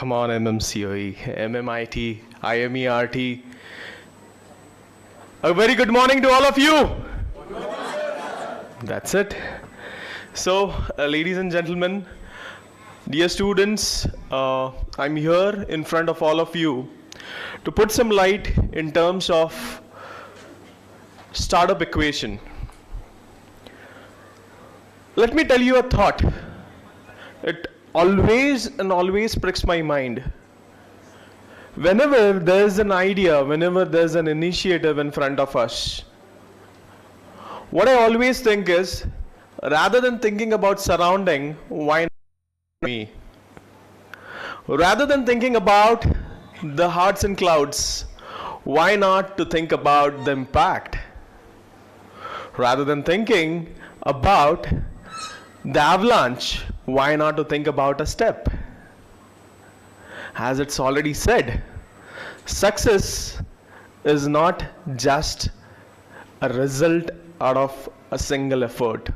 Come on, MMCOE, MMIT, IMERT. A very good morning to all of you. That's it. So, ladies and gentlemen, dear students, I'm here in front of all of you to put some light in terms of startup equation. Let me tell you a thought. It always pricks my mind. Whenever there's an idea, whenever there's an initiative in front of us, what I always think is, rather than thinking about surrounding, why not me? Rather than thinking about the hearts and clouds, why not to think about the impact? Rather than thinking about the avalanche, why not to think about a step? As it's already said, success is not just a result out of a single effort.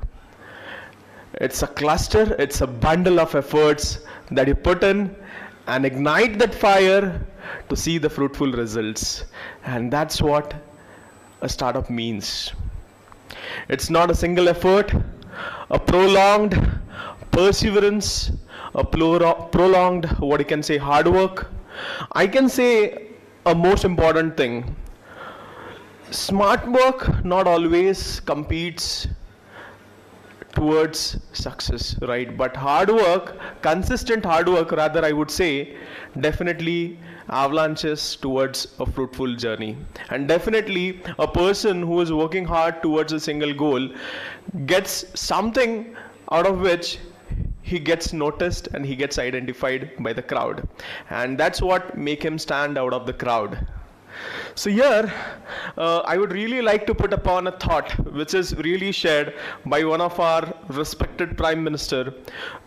It's a cluster, it's a bundle of efforts that you put in and ignite that fire to see the fruitful results. And that's what a startup means. It's not a single effort, a prolonged perseverance, a prolonged, what you can say, hard work. I can say a most important thing. Smart work not always competes towards success, right? But hard work, consistent hard work, rather I would say, definitely avalanches towards a fruitful journey. And definitely a person who is working hard towards a single goal gets something out of which he gets noticed and he gets identified by the crowd. And that's what make him stand out of the crowd. So here, I would really like to put upon a thought which is really shared by one of our respected Prime Minister,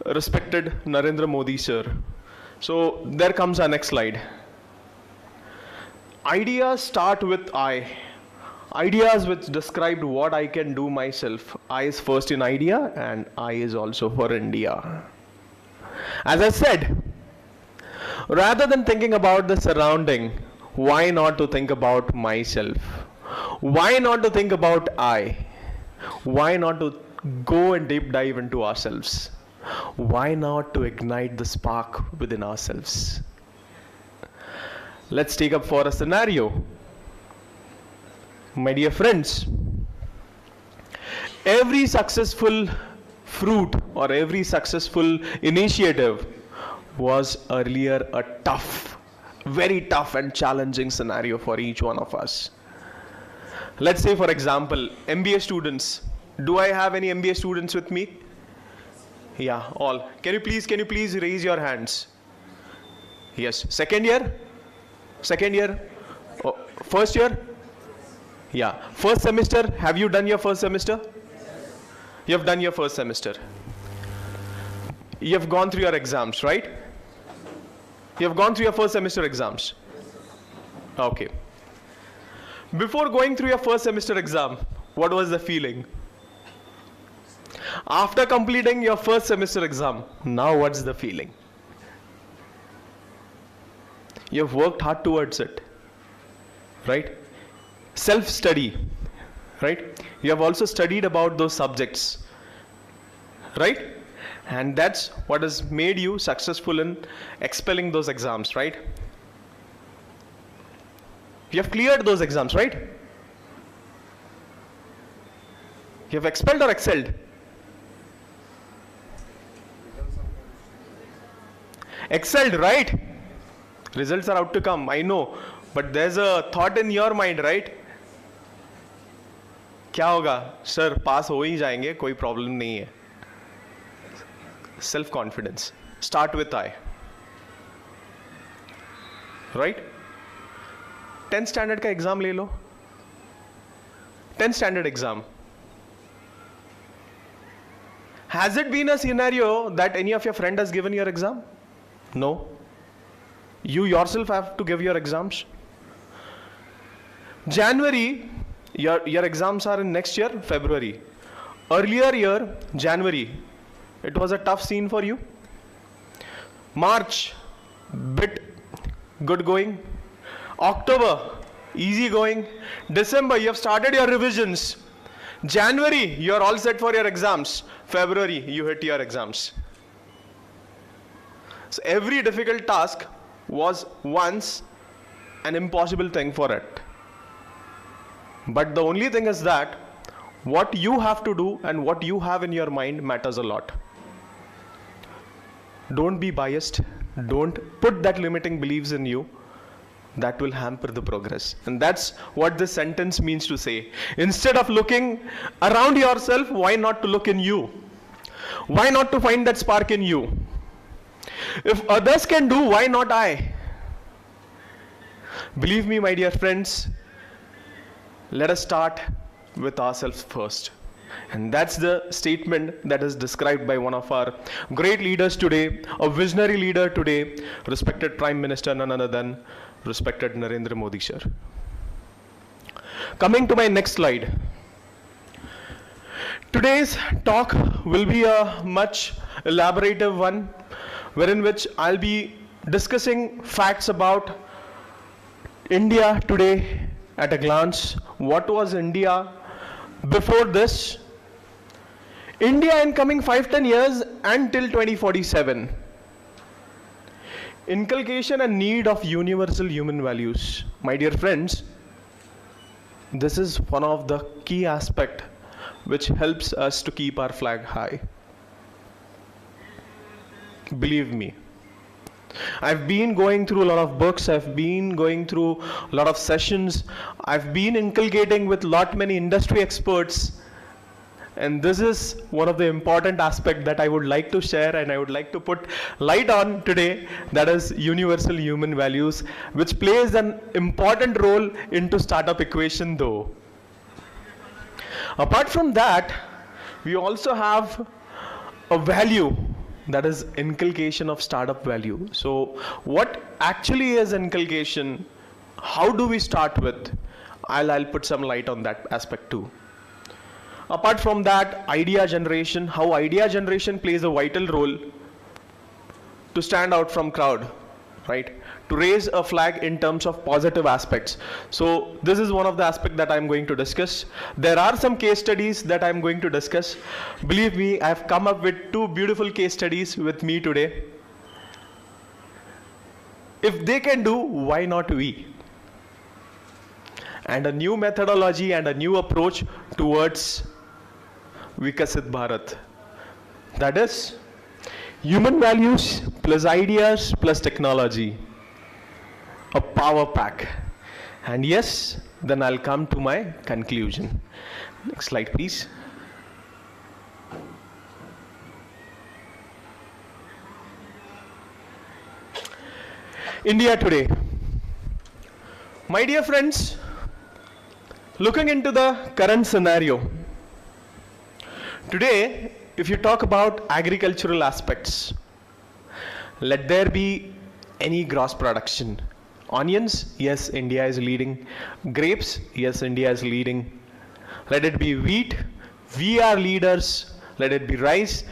respected Narendra Modi sir. So there comes our next slide. Ideas start with I. Ideas which described what I can do myself. I is first in idea and I is also for India. As I said, rather than thinking about the surrounding, why not to think about myself? Why not to think about I? Why not to go and deep dive into ourselves? Why not to ignite the spark within ourselves? Let's take up for a scenario. My dear friends, every successful fruit or every successful initiative was earlier a very tough and challenging scenario for each one of us. Let's say, for example, MBA students. Do I have any MBA students with me? Yeah, all. Can you please raise your hands? Yes. Second year? Second year? Oh, first year? Yeah. First semester, have you done your first semester? You have done your first semester. You have gone through your exams, right? You have gone through your first semester exams. Okay. Before going through your first semester exam, what was the feeling? After completing your first semester exam, now what's the feeling? You have worked hard towards it, right? Self-study, right? You have also studied about those subjects, right? And that's what has made you successful in expelling those exams, right? You have cleared those exams, right? You have expelled or excelled? Excelled, right? Results are out to come, I know. But there's a thought in your mind, right? क्या होगा? Sir पास हो ही जाएंगे, कोई problem नहीं है. Self confidence. Start with I. Right? 10th standard का exam ले लो. 10th standard exam. Has it been a scenario that any of your friend has given your exam? No. You yourself have to give your exams. January, your exams are in next year, February. Earlier year, January, it was a tough scene for you. March, bit good going. October, easy going. December, you have started your revisions. January, you are all set for your exams. February, you hit your exams. So every difficult task was once an impossible thing for it. But the only thing is that what you have to do and what you have in your mind matters a lot. Don't be biased. Don't put that limiting beliefs in you. That will hamper the progress. And that's what this sentence means to say. Instead of looking around yourself, why not to look in you? Why not to find that spark in you? If others can do, why not I? Believe me, my dear friends, let us start with ourselves first. And that's the statement that is described by one of our great leaders today, a visionary leader today, respected Prime Minister, none other than respected Narendra Modi sir. Coming to my next slide. Today's talk will be a much elaborative one, wherein which I'll be discussing facts about India today at a glance. What was India before this? India in coming 5-10 years until 2047. Inculcation and need of universal human values. My dear friends, this is one of the key aspects which helps us to keep our flag high. Believe me. I've been going through a lot of books, I've been going through a lot of sessions, I've been inculcating with many industry experts, and this is one of the important aspects that I would like to share and I would like to put light on today, that is universal human values, which plays an important role into startup equation though. Apart from that, we also have a value, that is inculcation of startup value. So what actually is inculcation? How do we start with? I'll put some light on that aspect too. Apart from that, idea generation, how idea generation plays a vital role to stand out from crowd, right? To raise a flag in terms of positive aspects. So this is one of the aspects that I'm going to discuss. There are some case studies that I'm going to discuss. Believe me, I've come up with 2 beautiful case studies with me today. If they can do, why not we? And a new methodology and a new approach towards Viksit Bharat. That is human values plus ideas plus technology. A power pack. And yes, then I'll come to my conclusion. Next slide, please. India today. My dear friends, looking into the current scenario, today, if you talk about agricultural aspects, let there be any gross production. Onions, yes, India is leading. Grapes, yes, India is leading. Let it be wheat, we are leaders. Let it be rice.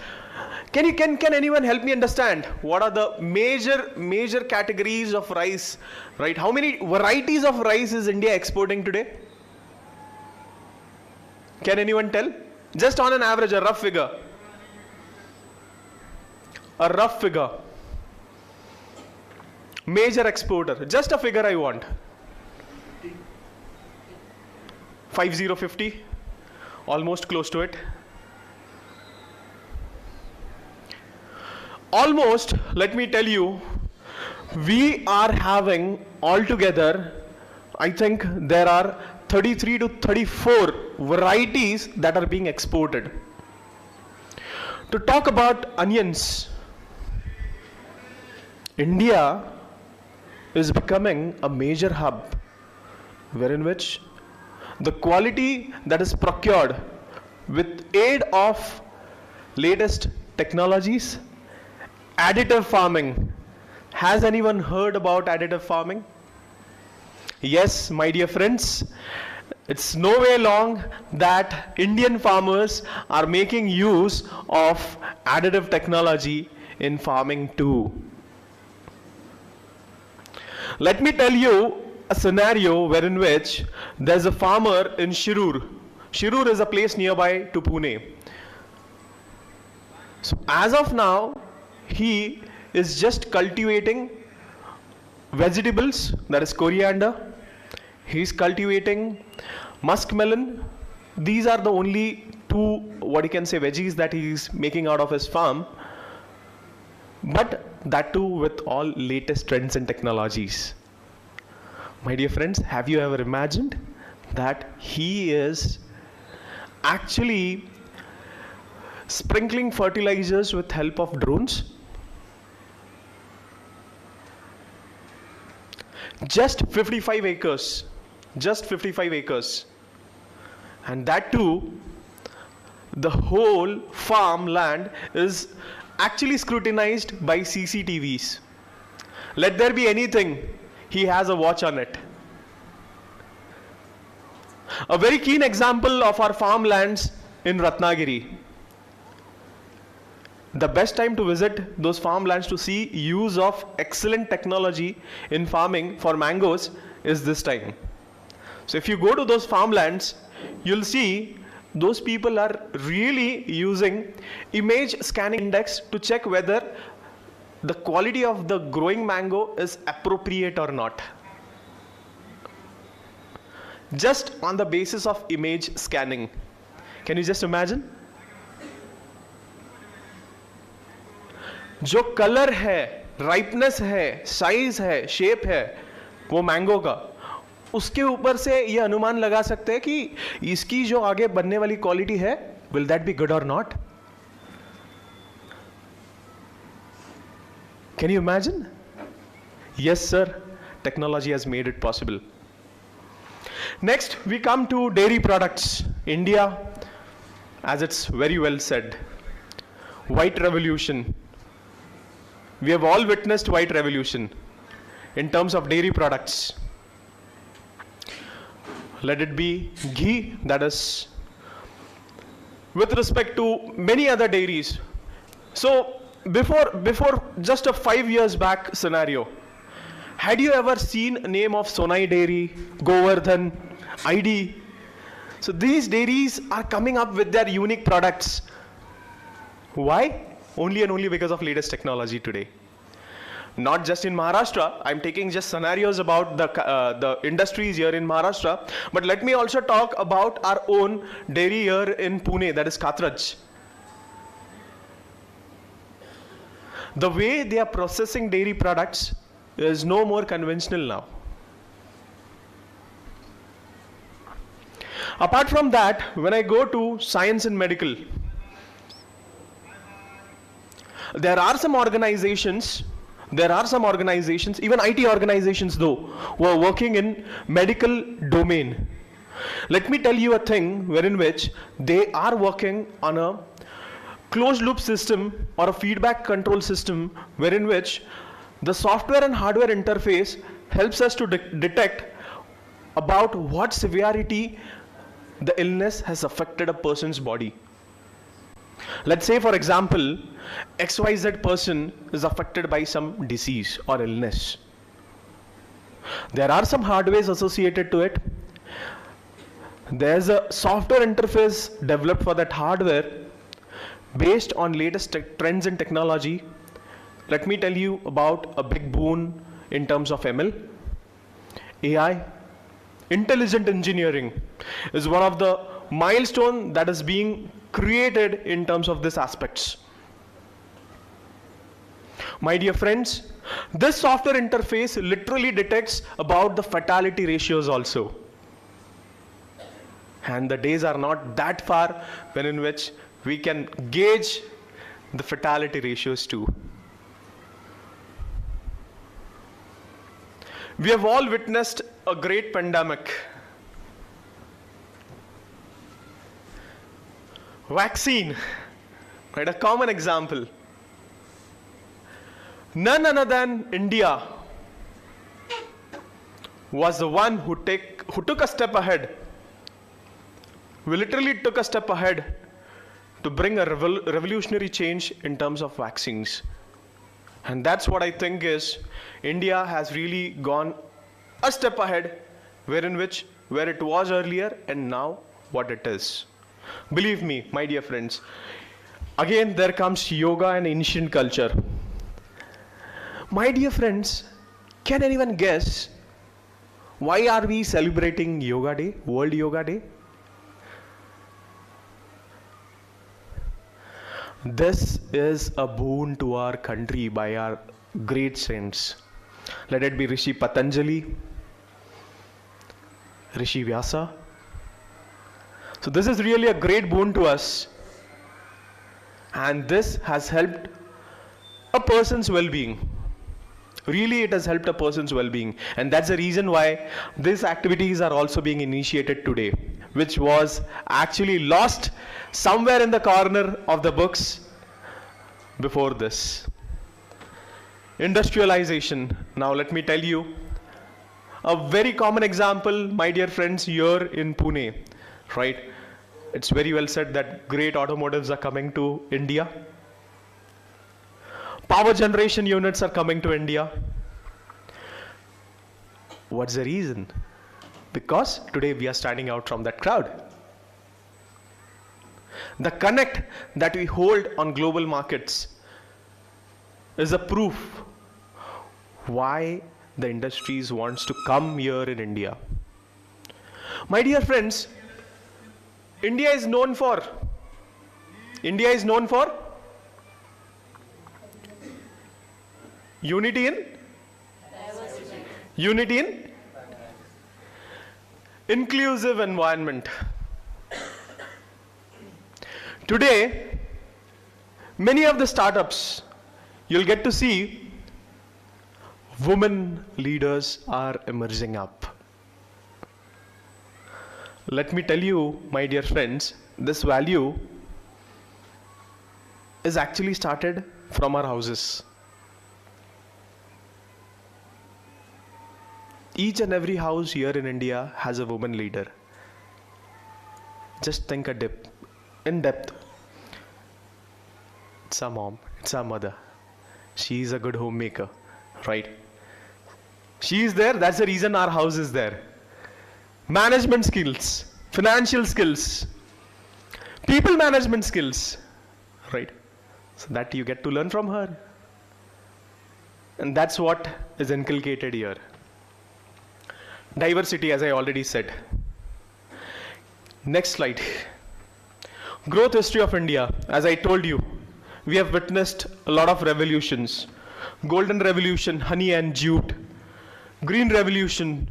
Can anyone help me understand what are the major categories of rice, right? How many varieties of rice is India exporting today? Can anyone tell? Just on an average, a rough figure. A rough figure. Major exporter. Just a figure I want. 5050. Almost close to it. Almost, let me tell you, we are having altogether, I think there are 33 to 34 varieties that are being exported. To talk about onions, India is becoming a major hub wherein which the quality that is procured with aid of latest technologies, additive farming. Has anyone heard about additive farming? Yes, my dear friends, it's no way long that Indian farmers are making use of additive technology in farming too. Let me tell you a scenario wherein which there's a farmer in Shirur. Shirur is a place nearby to Pune. So as of now, he is just cultivating vegetables, that is coriander. He's cultivating muskmelon. These are the only two, what you can say, veggies that he's making out of his farm. But that too with all latest trends and technologies. My dear friends, have you ever imagined that he is actually sprinkling fertilizers with help of drones? Just 55 acres. Just 55 acres. And that too, the whole farmland is actually scrutinized by CCTVs. Let there be anything, he has a watch on it. A very keen example of our farmlands in Ratnagiri. The best time to visit those farmlands to see use of excellent technology in farming for mangoes is this time. So if you go to those farmlands, you'll see those people are really using image scanning index to check whether the quality of the growing mango is appropriate or not. Just on the basis of image scanning. Can you just imagine? जो colour है, राइपनेस है, size है, shape है वो mango का, उसके ऊपर से ये अनुमान लगा सकते हैं कि इसकी जो आगे बनने वाली क्वालिटी है, will that be good or not? Can you imagine? Yes, sir. Technology has made it possible. Next, we come to dairy products. India, as it's very well said, white revolution. We have all witnessed white revolution in terms of dairy products. Let it be ghee, that is with respect to many other dairies. So before just a 5 years back scenario, had you ever seen a name of Sonai Dairy, Govardhan, ID? So these dairies are coming up with their unique products. Why? Only and only because of latest technology today. Not just in Maharashtra, I'm taking just scenarios about the industries here in Maharashtra, but let me also talk about our own dairy here in Pune, that is Katraj. The way they are processing dairy products is no more conventional now. Apart from that, when I go to science and medical, there are some organizations, even IT organizations though, who are working in medical domain. Let me tell you a thing wherein which they are working on a closed loop system or a feedback control system wherein which the software and hardware interface helps us to detect about what severity the illness has affected a person's body. Let's say, for example, XYZ person is affected by some disease or illness. There are some hardwares associated to it. There's a software interface developed for that hardware based on latest trends in technology. Let me tell you about a big boon in terms of ML. AI, intelligent engineering, is one of the milestone that is being created in terms of these aspects. My dear friends, this software interface literally detects about the fatality ratios also. And the days are not that far when in which we can gauge the fatality ratios too. We have all witnessed a great pandemic. Vaccine, right? A common example. None other than India was the one who took a step ahead. We literally took a step ahead to bring a revolutionary change in terms of vaccines. And that's what I think is India has really gone a step ahead where it was earlier and now what it is. Believe me, my dear friends, again there comes yoga and ancient culture. My dear friends, can anyone guess why are we celebrating Yoga Day, World Yoga Day? This is a boon to our country by our great saints. Let it be Rishi Patanjali, Rishi Vyasa. So this is really a great boon to us, and this has helped a person's well-being. Really, it has helped a person's well-being, and that's the reason why these activities are also being initiated today, which was actually lost somewhere in the corner of the books before this. Industrialization. Now let me tell you a very common example, my dear friends, here in Pune, right? It's very well said that great automotives are coming to India. Power generation units are coming to India. What's the reason? Because today we are standing out from that crowd. The connect that we hold on global markets is a proof why the industries wants to come here in India. My dear friends, India is known for unity in inclusive environment. Today, many of the startups, you'll get to see women leaders are emerging up. Let me tell you, my dear friends, this value is actually started from our houses. Each and every house here in India has a woman leader. Just think in depth. It's our mom, it's our mother. She is a good homemaker, right? She is there, that's the reason our house is there. Management skills, financial skills, people management skills, right? So that you get to learn from her. And that's what is inculcated here. Diversity, as I already said. Next slide. Growth history of India. As I told you, we have witnessed a lot of revolutions. Golden Revolution, honey and jute. Green Revolution,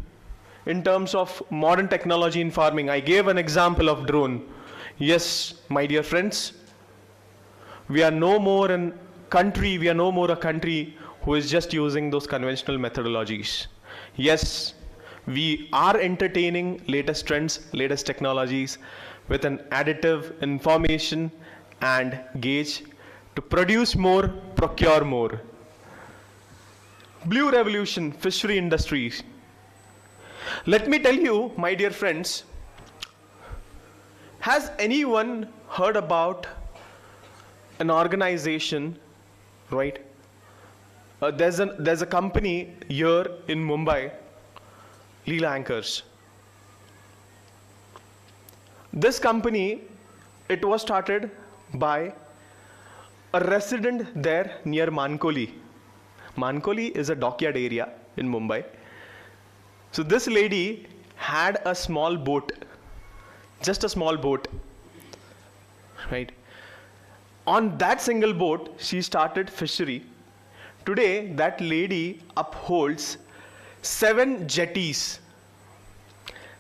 in terms of modern technology in farming. I gave an example of drone. Yes, my dear friends, we are no more a country who is just using those conventional methodologies. Yes, we are entertaining latest trends, latest technologies with an additive information and gauge to produce more, procure more. Blue Revolution, fishery industries. Let me tell you, my dear friends, has anyone heard about an organization, right? There's a company here in Mumbai, Leela Anchors. This company, it was started by a resident there near Mankoli. Mankoli is a dockyard area in Mumbai. So this lady had a small boat, just a small boat, right? On that single boat, she started fishery. Today, that lady upholds 7 jetties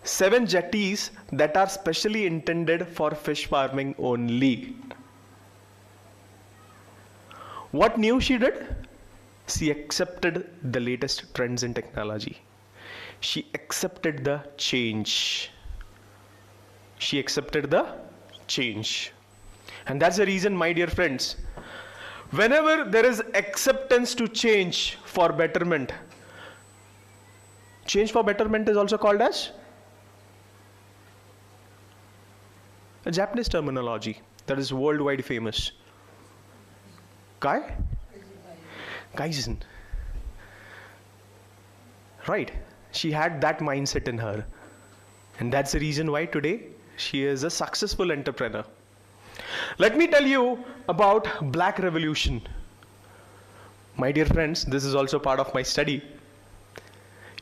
that are specially intended for fish farming only. What new she did? She accepted the latest trends in technology. She accepted the change. And that's the reason, my dear friends, whenever there is acceptance to change for betterment, change for betterment is also called as a Japanese terminology that is worldwide famous. Kai? Guys, right? She had that mindset in her. And that's the reason why today she is a successful entrepreneur. Let me tell you about Black Revolution. My dear friends, this is also part of my study.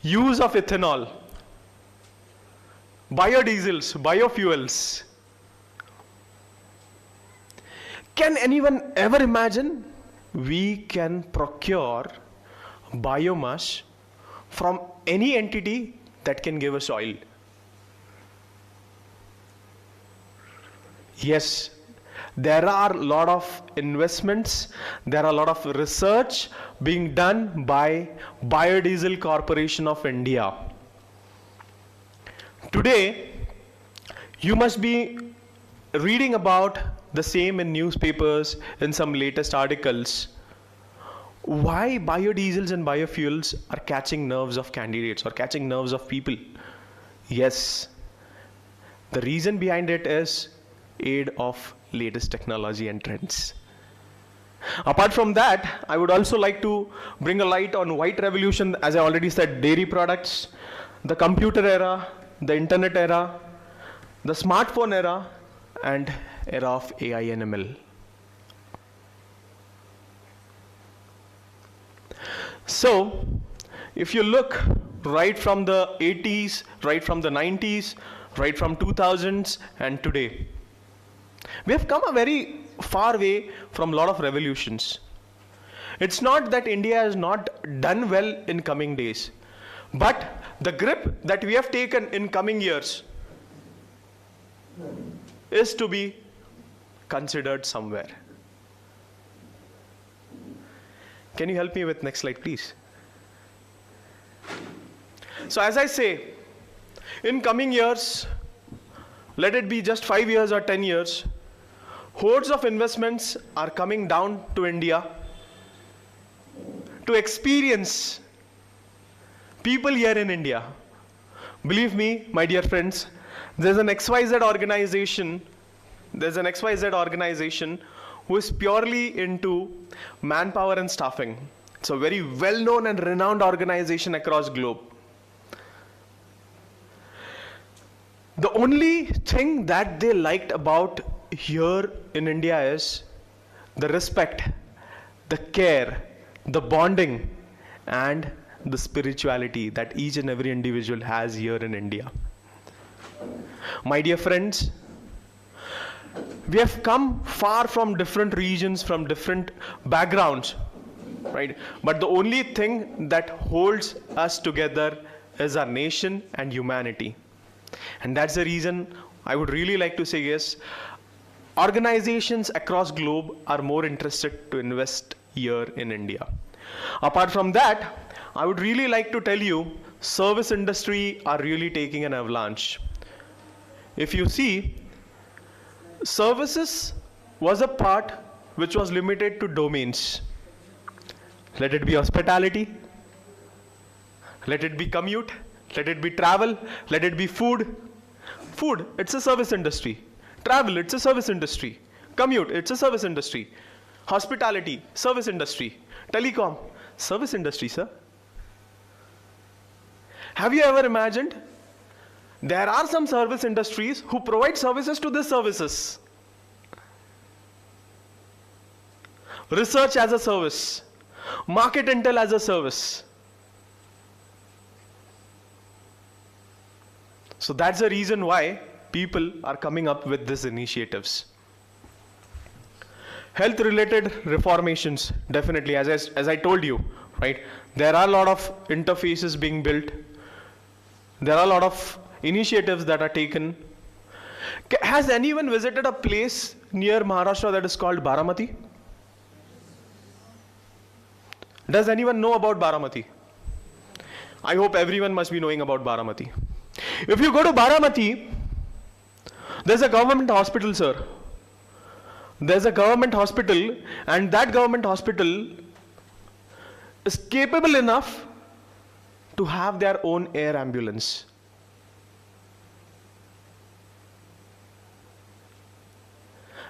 Use of ethanol, biodiesels, biofuels. Can anyone ever imagine we can procure biomass from any entity that can give us oil? Yes, there are a lot of investments, there are a lot of research being done by Biodiesel Corporation of India. Today, you must be reading about the same in newspapers, in some latest articles. Why biodiesels and biofuels are catching nerves of candidates or catching nerves of people? Yes, the reason behind it is aid of latest technology and trends. Apart from that, I would also like to bring a light on white revolution, as I already said, dairy products, the computer era, the internet era, the smartphone era, and era of AI and ML. So, if you look right from the 80s, right from the 90s, right from 2000s and today, we have come a very far way from a lot of revolutions. It's not that India has not done well in coming days, but the grip that we have taken in coming years is to be considered somewhere. Can you help me with next slide, please? So as I say, in coming years, let it be just 5 years or 10 years, hordes of investments are coming down to India to experience people here in India. Believe me, my dear friends, there's an XYZ organization who is purely into manpower and staffing. It's a very well-known and renowned organization across globe. The only thing that they liked about here in India is the respect, the care, the bonding, and the spirituality that each and every individual has here in India. My dear friends, we have come far from different regions, from different backgrounds, right? But the only thing that holds us together is our nation and humanity. And that's the reason I would really like to say yes, organizations across globe are more interested to invest here in India. Apart from that, I would really like to tell you, service industry are really taking an avalanche. If you see, services was a part which was limited to domains. Let it be hospitality, let it be commute, let it be travel, let it be food. Food, it's a service industry. Travel, it's a service industry. Commute, it's a service industry. Hospitality, service industry. Telecom, service industry, sir. Have you ever imagined? There are some service industries who provide services to these services. Research as a service. Market intel as a service. So that's the reason why people are coming up with these initiatives. Health related reformations, definitely, as I told you, right? There are a lot of interfaces being built. There are a lot of initiatives that are taken. Has anyone visited a place near Maharashtra that is called Baramati? Does anyone know about Baramati? I hope everyone must be knowing about Baramati. If you go to Baramati, there's a government hospital, sir. There's a government hospital, and that government hospital is capable enough to have their own air ambulance.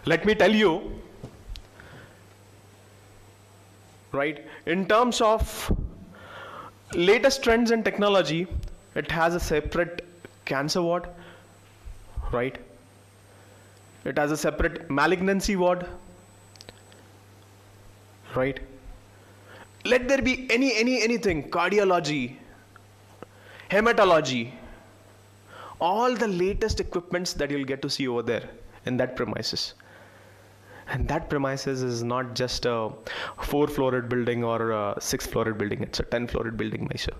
Let me tell you, right? In terms of latest trends in technology, it has a separate cancer ward, right? It has a separate malignancy ward, right? Let there be anything, cardiology, hematology, all the latest equipments that you'll get to see over there in that premises. And that premises is not just a 4-floored building or a 6-floored building, it's a 10-floored building, my sir.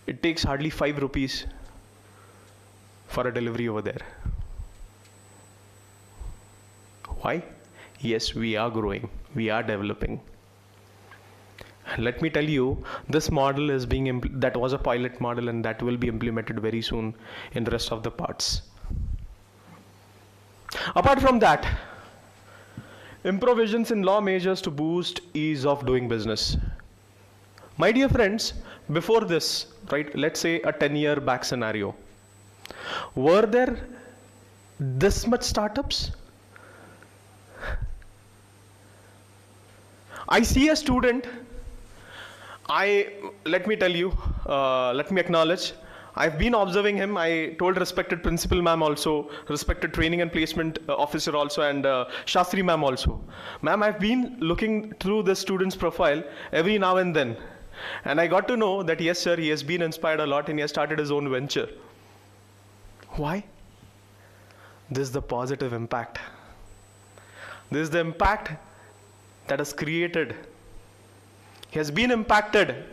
It takes hardly 5 rupees for a delivery over there. Why? Yes, we are growing, we are developing. Let me tell you, this model is being that was a pilot model, and that will be implemented very soon in the rest of the parts. Apart from that, improvisions in law measures to boost ease of doing business. My dear friends, before this, right, let's say a 10-year back scenario, were there this much startups? I see a student, let me tell you, let me acknowledge, I've been observing him. I told respected principal ma'am also, respected training and placement officer also, and Shastri ma'am also. Ma'am, I've been looking through the student's profile every now and then, and I got to know that yes sir, he has been inspired a lot and he has started his own venture. Why? This is the positive impact. This is the impact that is created. He has been impacted.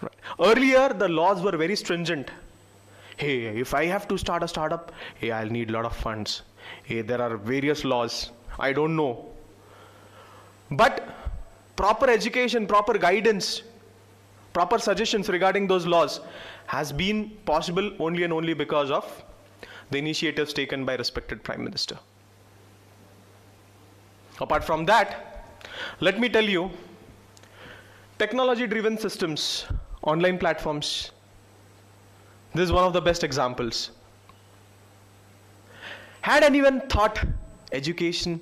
Right. Earlier, the laws were very stringent. Hey, if I have to start a startup, hey, I'll need a lot of funds. Hey, there are various laws. I don't know. But proper education, proper guidance, proper suggestions regarding those laws has been possible only and only because of the initiatives taken by respected Prime Minister. Apart from that, let me tell you, technology-driven systems, online platforms, this is one of the best examples. Had anyone thought education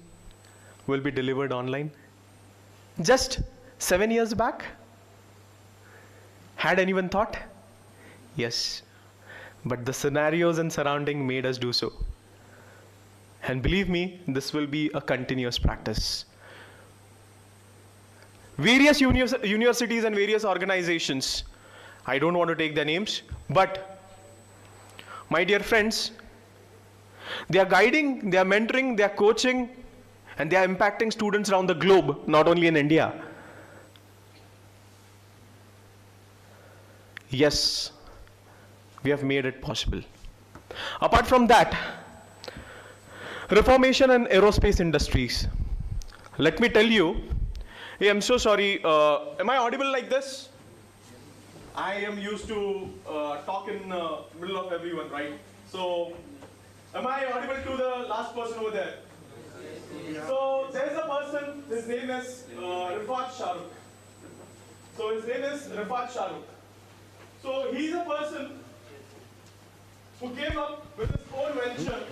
will be delivered online? Just 7 years back? Had anyone thought? Yes, but the scenarios and surrounding made us do so. And believe me, this will be a continuous practice. Various universities and various organizations, I don't want to take their names, but my dear friends, they are guiding, they are mentoring, they are coaching, and they are impacting students around the globe, not only in India. Yes, we have made it possible. Apart from that, reformation in aerospace industries. Let me tell you, hey, I'm so sorry, am I audible like this? I am used to talk in the middle of everyone, right? So, am I audible to the last person over there? Yeah. So, there's a person, his name is Rifat Shahrukh. So, his name is Rifat Shahrukh. So, he's a person who came up with his own venture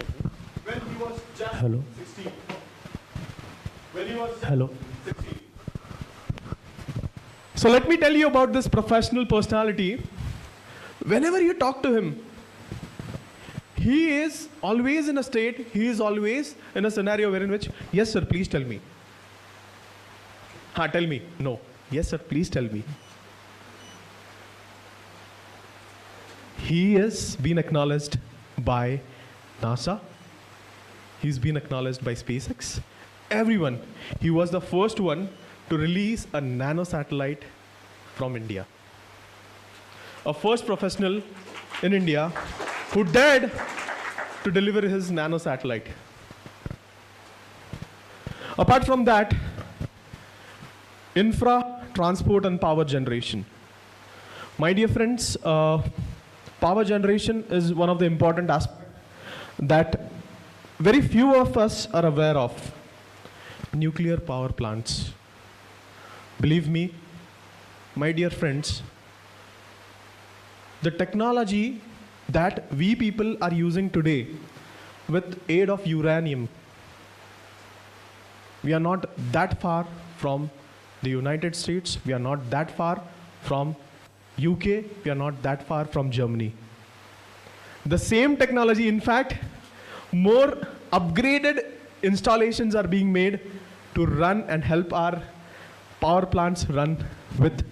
when he was just 16. When he was just 16. So let me tell you about this professional personality. Whenever you talk to him, he is always in a state, he is always in a scenario wherein which, yes sir, please tell me. Tell me. No. Yes sir, please tell me. He has been acknowledged by NASA. He's been acknowledged by SpaceX. Everyone. He was the first one to release a nano satellite from India. A first professional in India who dared to deliver his nano satellite. Apart from that, infra, transport and power generation. My dear friends, power generation is one of the important aspects that very few of us are aware of. Nuclear power plants. Believe me, my dear friends, the technology that we people are using today with aid of uranium. We are not that far from the United States. We are not that far from UK. We are not that far from Germany. The same technology, in fact, more upgraded installations are being made to run and help our power plants run with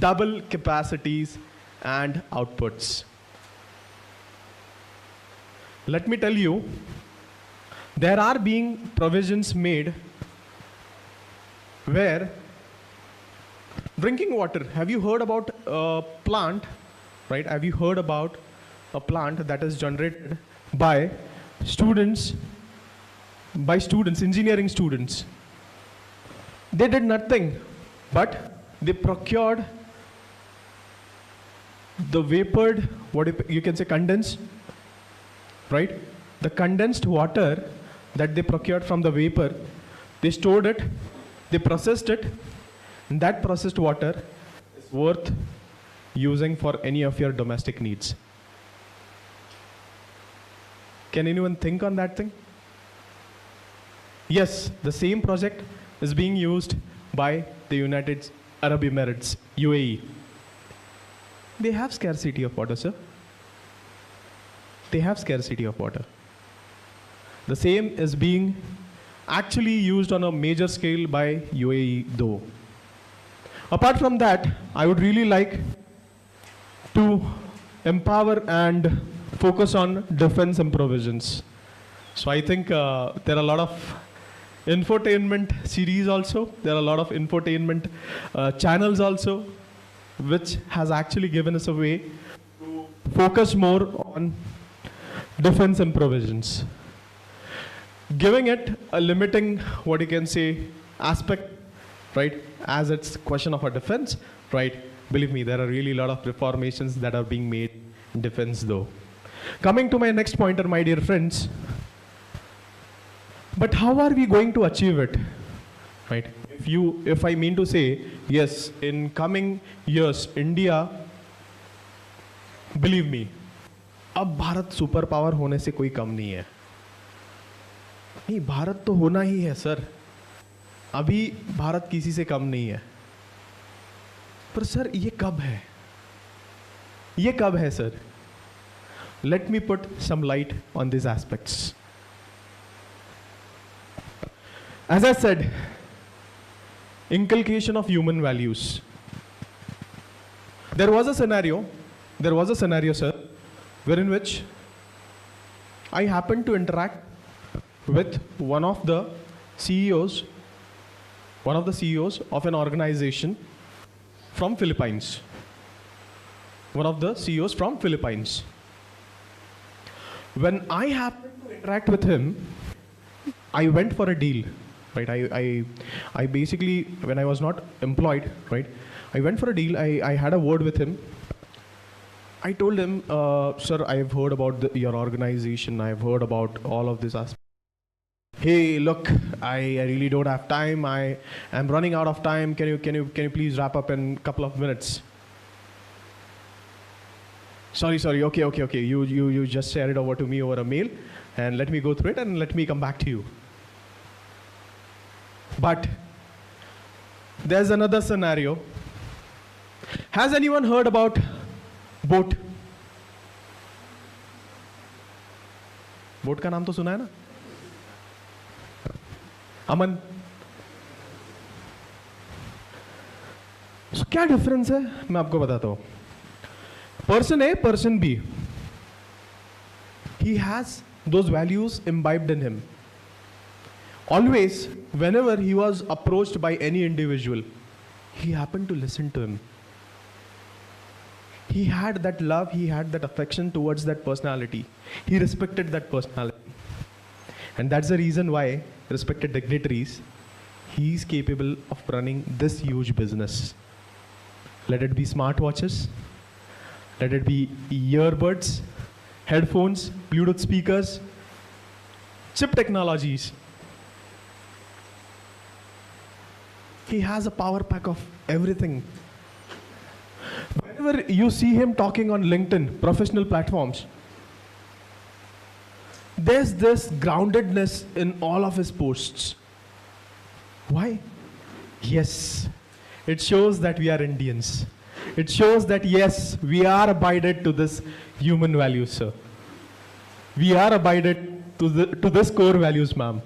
double capacities and outputs. Let me tell you, there are being provisions made where drinking water, have you heard about a plant, right? Have you heard about a plant that is generated by students, engineering students? They did nothing, but they procured the vapored, what you can say, condensed, right? The condensed water that they procured from the vapor, they stored it, they processed it, and that processed water is worth using for any of your domestic needs. Can anyone think on that thing? Yes, the same project is being used by the United Arab Emirates, UAE. They have scarcity of water, sir. They have scarcity of water. The same is being actually used on a major scale by UAE though. Apart from that, I would really like to empower and focus on defense and provisions. So I think there are a lot of infotainment series also. There are a lot of infotainment channels also, which has actually given us a way to focus more on defense and provisions. Giving it a limiting, what you can say, aspect, right, as it's question of a defense, right? Believe me, there are really a lot of reformations that are being made in defense though. Coming to my next pointer, my dear friends, but how are we going to achieve it, right? If I mean to say, yes, in coming years, India, believe me, अब Bharat super power होने से कोई कम नहीं है. नहीं, भारत तो होना ही है सर. अभी भारत किसी से कम नहीं है. पर सर ये कब है? ये कब है sir? Let me put some light on these aspects. As I said, inculcation of human values. There was a scenario, sir, wherein which I happened to interact with one of the CEOs of an organization from Philippines. One of the CEOs from Philippines. When I happened to interact with him, I went for a deal, right? I basically, when I was not employed, right, I went for a deal. I had a word with him. I told him, sir, I've heard about your organization. I've heard about all of this aspect. Hey, look, I really don't have time. I am running out of time. Can you please wrap up in a couple of minutes? Sorry. Okay. You just share it over to me over a mail, and let me go through it and let me come back to you. But there's another scenario. Has anyone heard about boat? Boat का नाम तो सुना है ना? अमन. So, क्या difference है मैं आपको बताता हूं. Person A, person B, he has those values imbibed in him. Always, whenever he was approached by any individual, he happened to listen to him. He had that love, he had that affection towards that personality. He respected that personality. And that's the reason why, respected dignitaries, he is capable of running this huge business. Let it be smartwatches, let it be earbuds, headphones, Bluetooth speakers, chip technologies. He has a power pack of everything. Whenever you see him talking on LinkedIn, professional platforms, there's this groundedness in all of his posts. Why? Yes, it shows that we are Indians. It shows that yes, we are abided to this human values, sir. We are abided to this core values, ma'am.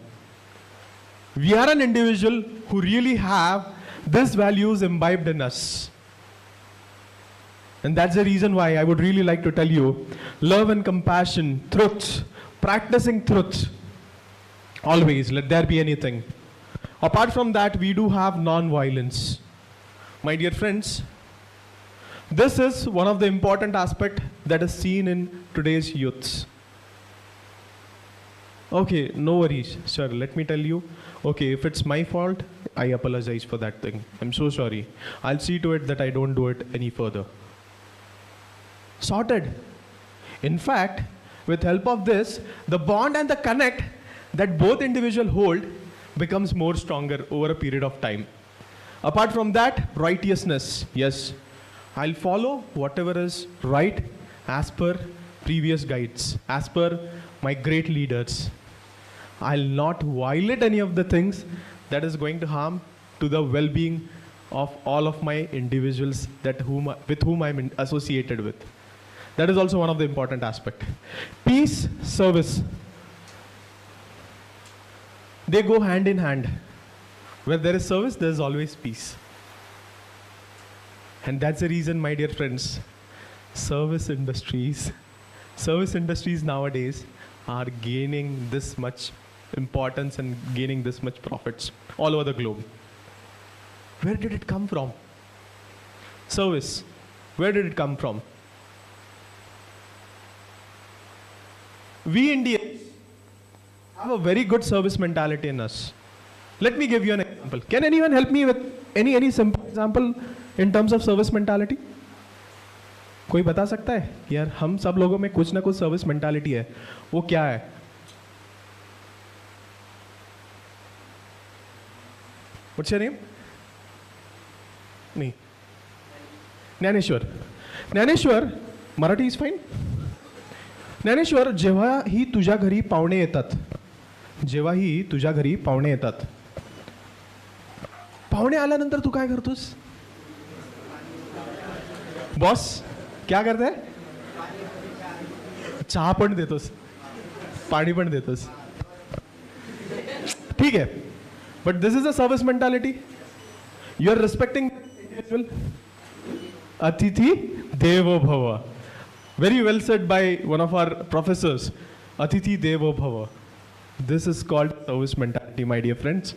We are an individual who really have these values imbibed in us. And that's the reason why I would really like to tell you, love and compassion, truth, practicing truth, always, let there be anything. Apart from that, we do have non-violence. My dear friends, this is one of the important aspects that is seen in today's youths. Okay, no worries, sir, let me tell you. Okay, if it's my fault, I apologize for that thing. I'm so sorry. I'll see to it that I don't do it any further. Sorted. In fact, with help of this, the bond and the connect that both individuals hold becomes more stronger over a period of time. Apart from that, righteousness. Yes, I'll follow whatever is right as per previous guides, as per my great leaders. I'll not violate any of the things that is going to harm to the well-being of all of my individuals with whom I'm associated with. That is also one of the important aspects. Peace, service. They go hand in hand. Where there is service, there is always peace. And that's the reason, my dear friends, service industries nowadays are gaining this much importance and gaining this much profits all over the globe. Where did it come from? Service. Where did it come from? We Indians have a very good service mentality in us. Let me give you an example. Can anyone help me with any simple example in terms of service mentality? कोई बता सकता है यार, हम सब लोगों में कुछ ना कुछ सर्विस मेंटालिटी है, वो क्या है? What's your name? नहीं, ज्ञानेश्वर. Dnyaneshwar, Marathi is fine. ज्ञानेश्वर, जेव्हा ही तुझ्या घरी पाहुणे येतात, पाहुणे आल्यानंतर तू काय करतोस? बॉस क्या करते? चहा पण देतोस, पाणी पण देतोस. ठीक है, but this is a service mentality. You are respecting individual. अतिथि देवो भव. Very well said by one of our professors. Atithi Devo Bhava. This is called service mentality, my dear friends.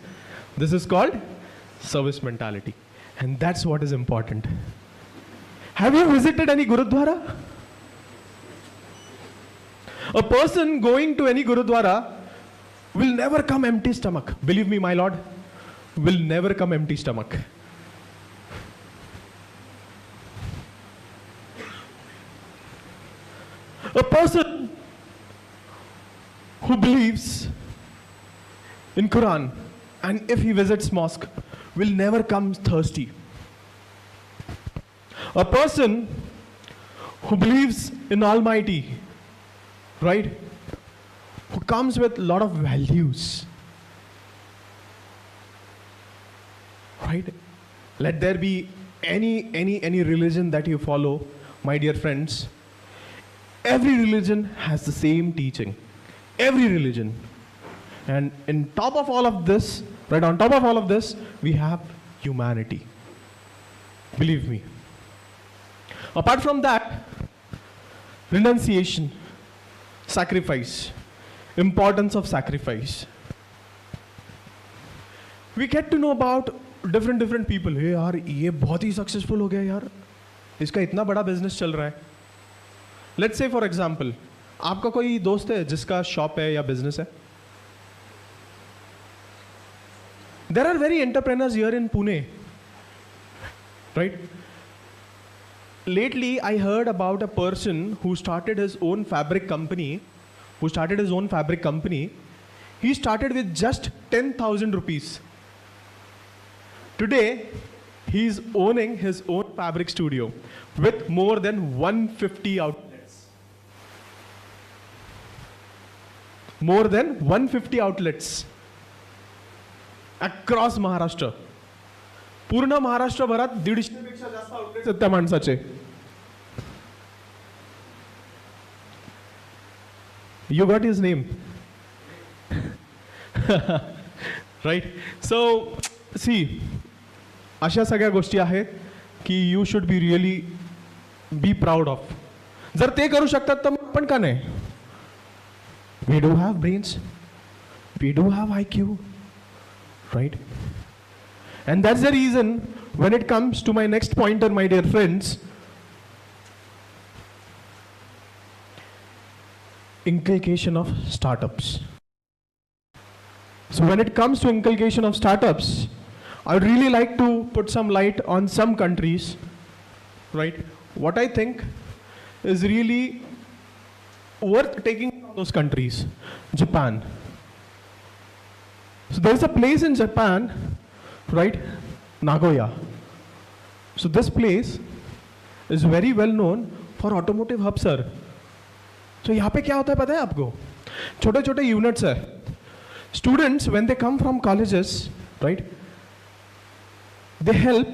This is called service mentality. And that's what is important. Have you visited any Gurudwara? A person going to any Gurudwara will never come empty stomach. Believe me, my lord, will never come empty stomach. A person who believes in Quran and if he visits mosque will never come thirsty. A person who believes in Almighty, right, who comes with a lot of values, right? Let there be any religion that you follow, my dear friends. Every religion has the same teaching. Every religion. And on top of all of this, we have humanity. Believe me. Apart from that, renunciation, sacrifice, importance of sacrifice. We get to know about different people. Hey यार, ये बहुत ही successful हो गया यार. इसका इतना बड़ा business चल रहा है. Let's say for example, आपका कोई दोस्त है जिसका शॉप है या बिजनेस है? There are very entrepreneurs here in Pune, right? Lately, I heard about a person who started his own fabric company. He started with just 10,000 rupees. Today, he is owning his own fabric studio with more than 150 outlets. more than 150 outlets across Maharashtra. पूर्ण महाराष्ट्रभरात 150 पेक्षा जास्त outlets आहेत त्या माणसाचे. You got his name. Right? So, see, अशा सगळ्या गोष्टी आहेत की you should be really be proud of. जर ते करू शकतात तर आपण का नाही? We do have brains. We do have IQ. Right? And that's the reason when it comes to my next pointer, my dear friends, inculcation of startups. So when it comes to inculcation of startups, I would really like to put some light on some countries, right? What I think is really worth taking from those countries. Japan. So there's a place in Japan, right? Nagoya. So this place is very well known for automotive hub, sir. So यहाँ पे क्या होता है पता है आपको? छोटे छोटे यूनिट्स है. Students, when they come from colleges, right, they help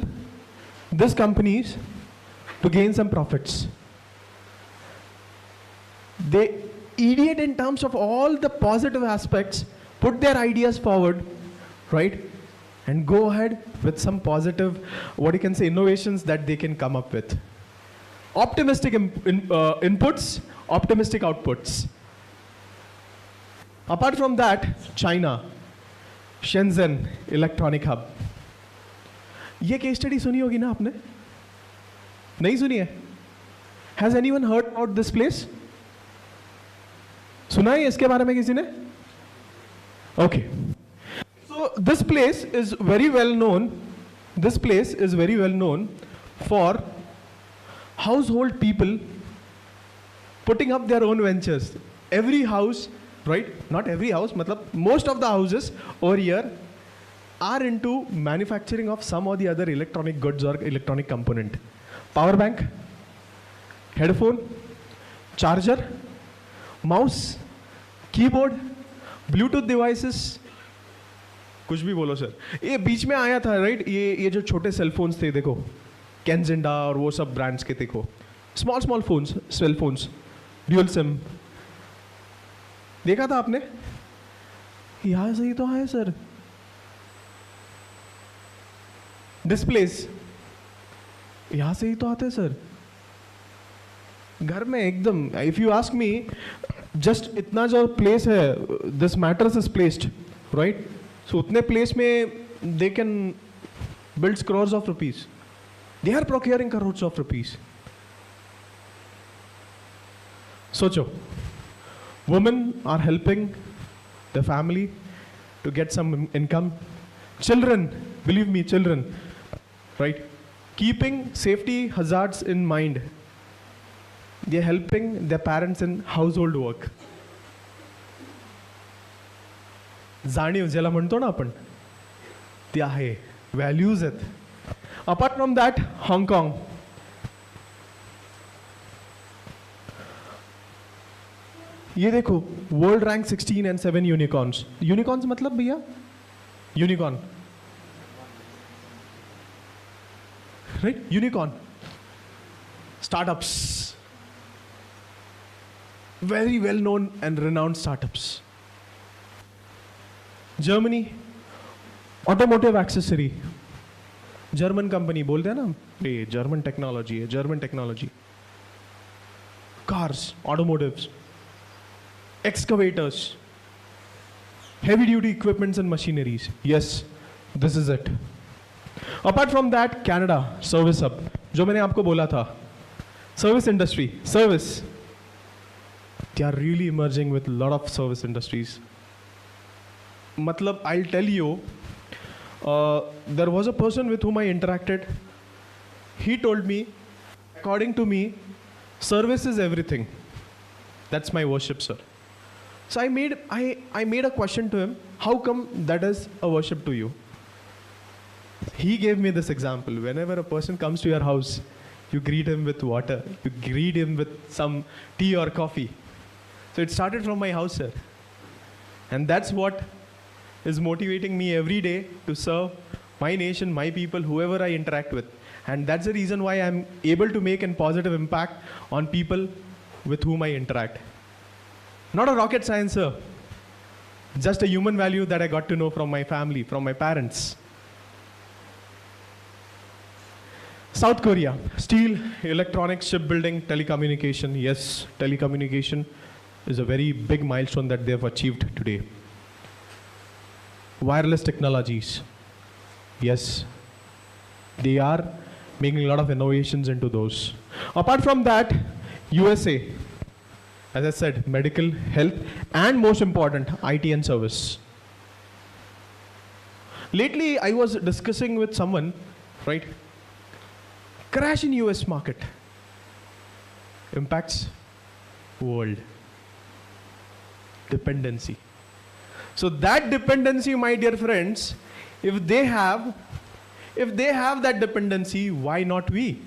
these companies to gain some profits. They ideate in terms of all the positive aspects, put their ideas forward, right, and go ahead with some positive, what you can say, innovations that they can come up with. Optimistic inputs, optimistic outputs. Apart from that, China, Shenzhen Electronic Hub. ये case study सुनी होगी ना आपने? नहीं सुनी है? Has anyone heard about this place? सुना है इसके बारे में किसी ने? Okay. So this place is very well known. This place is very well known for household people putting up their own ventures. Every house, right? Not every house, matlab most of the houses over here are into manufacturing of some or the other electronic goods or electronic component. Power bank, headphone, charger, mouse, keyboard, Bluetooth devices. कुछ भी बोलो sir. ये बीच में आया था, right? ये जो छोटे सेल फोन्स थे, देखो, कैनजिंडा और वो सब ब्रांड्स के, देखो, small phones, cell phones, dual sim. देखा था आपने? यहाँ से ही तो है सर. डिस्प्लेस यहाँ से ही तो आते हैं सर. घर में एकदम, if you ask me, just इतना जो प्लेस है, this matters is placed, right? So उतने प्लेस में they can build crores of rupees. They are procuring crores of rupees. सोचो, women are helping the family to get some income. Children, believe me, children, right? Keeping safety hazards in mind. They are helping their parents in household work. जाणीव ज्याला म्हणतो ना आपण, ते आहे, values आहेत. Apart from that, Hong. ये देखो, world rank 16 and 7 unicorns. Unicorns मतलब भैया unicorn, right? Unicorn startups, very well known and renowned startups. Germany, automotive accessory, German company, बोलते हैं ना, ये German technology है, German technology. Cars, automotives, excavators, heavy duty equipments and machineries. Yes, this is it. Apart from that, Canada, service hub, जो मैंने आपको बोला था, service industry, service. They are really emerging with a lot of service industries. मतलब, I'll tell you, there was a person with whom I interacted. He told me, according to me, service is everything. That's my worship, sir. So I made a question to him. How come that is a worship to you? He gave me this example. Whenever a person comes to your house, you greet him with water. You greet him with some tea or coffee. So it started from my house, sir. And that's what is motivating me every day to serve my nation, my people, whoever I interact with. And that's the reason why I'm able to make a positive impact on people with whom I interact. Not a rocket science, sir. Just a human value that I got to know from my family, from my parents. South Korea, steel, electronics, shipbuilding, telecommunication. Yes, telecommunication is a very big milestone that they have achieved today. Wireless technologies. Yes, they are making a lot of innovations into those. Apart from that, USA, as I said, medical, health, and most important, IT and service. Lately, I was discussing with someone, right? Crash in US market impacts world. Dependency. So that dependency, my dear friends, if they have that dependency, why not we?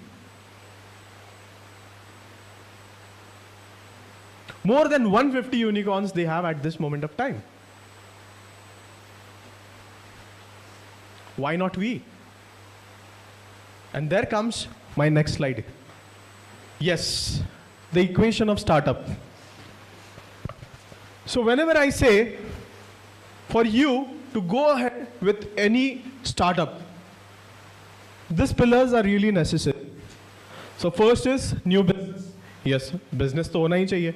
More than 150 unicorns they have at this moment of time. Why not we? And there comes my next slide. Yes, the equation of startup. So whenever I say for you to go ahead with any startup, these pillars are really necessary. So first is new business. Yes, business तो होना ही चाहिए.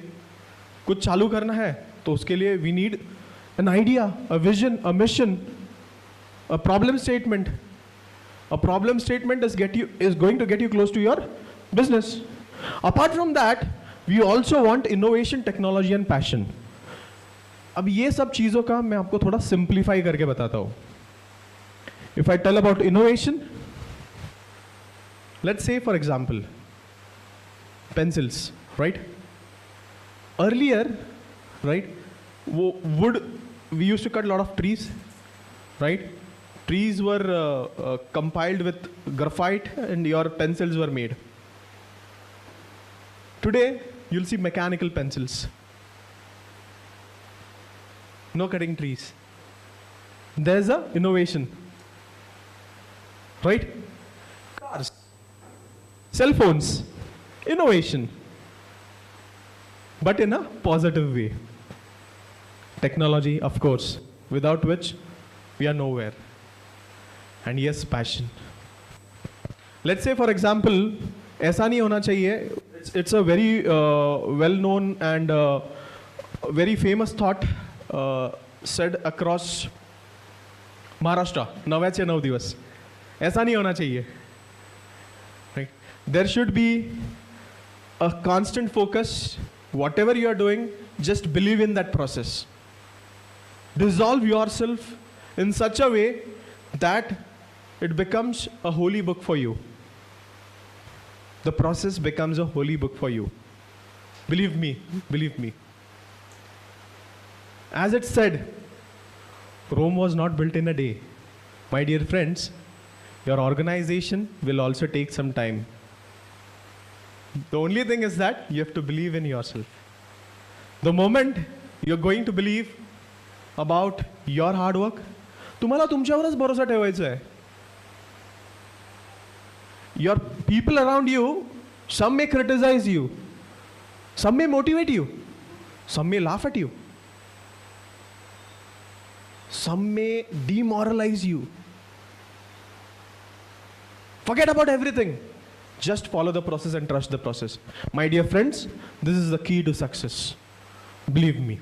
कुछ चालू करना है तो उसके लिए we need an idea, a vision, a mission, a problem statement. A problem statement is going to get you close to your business. Apart from that, we also want innovation, technology and passion. अब ये सब चीज़ों का मैं आपको थोड़ा simplify करके बताता हूँ. If I tell about innovation, let's say for example, pencils, right? Earlier, right, wood, we used to cut a lot of trees, right? Trees were compiled with graphite and your pencils were made. Today, you'll see mechanical pencils. No cutting trees. There's a innovation, right? Cars, cell phones, innovation, but in a positive way. Technology, of course, without which we are nowhere. And yes, passion. Let's say, for example, ऐसा नहीं होना चाहिए. It's a very well-known and very famous thought said across Maharashtra. नव्याचे 9 दिवस. ऐसा नहीं होना चाहिए. Right? There should be a constant focus. Whatever you are doing, just believe in that process. Dissolve yourself in such a way that it becomes a holy book for you. The process becomes a holy book for you. Believe me, believe me. As it said, Rome was not built in a day. My dear friends, your organization will also take some time. The only thing is that you have to believe in yourself. The moment you're going to believe about your hard work, तुम्हाला तुमच्यावरच भरोसा ठेवायचा आहे. Your people around you, some may criticize you, some may motivate you, some may laugh at you, some may demoralize you. Forget about everything. Just follow the process and trust the process. My dear friends, this is the key to success. Believe me.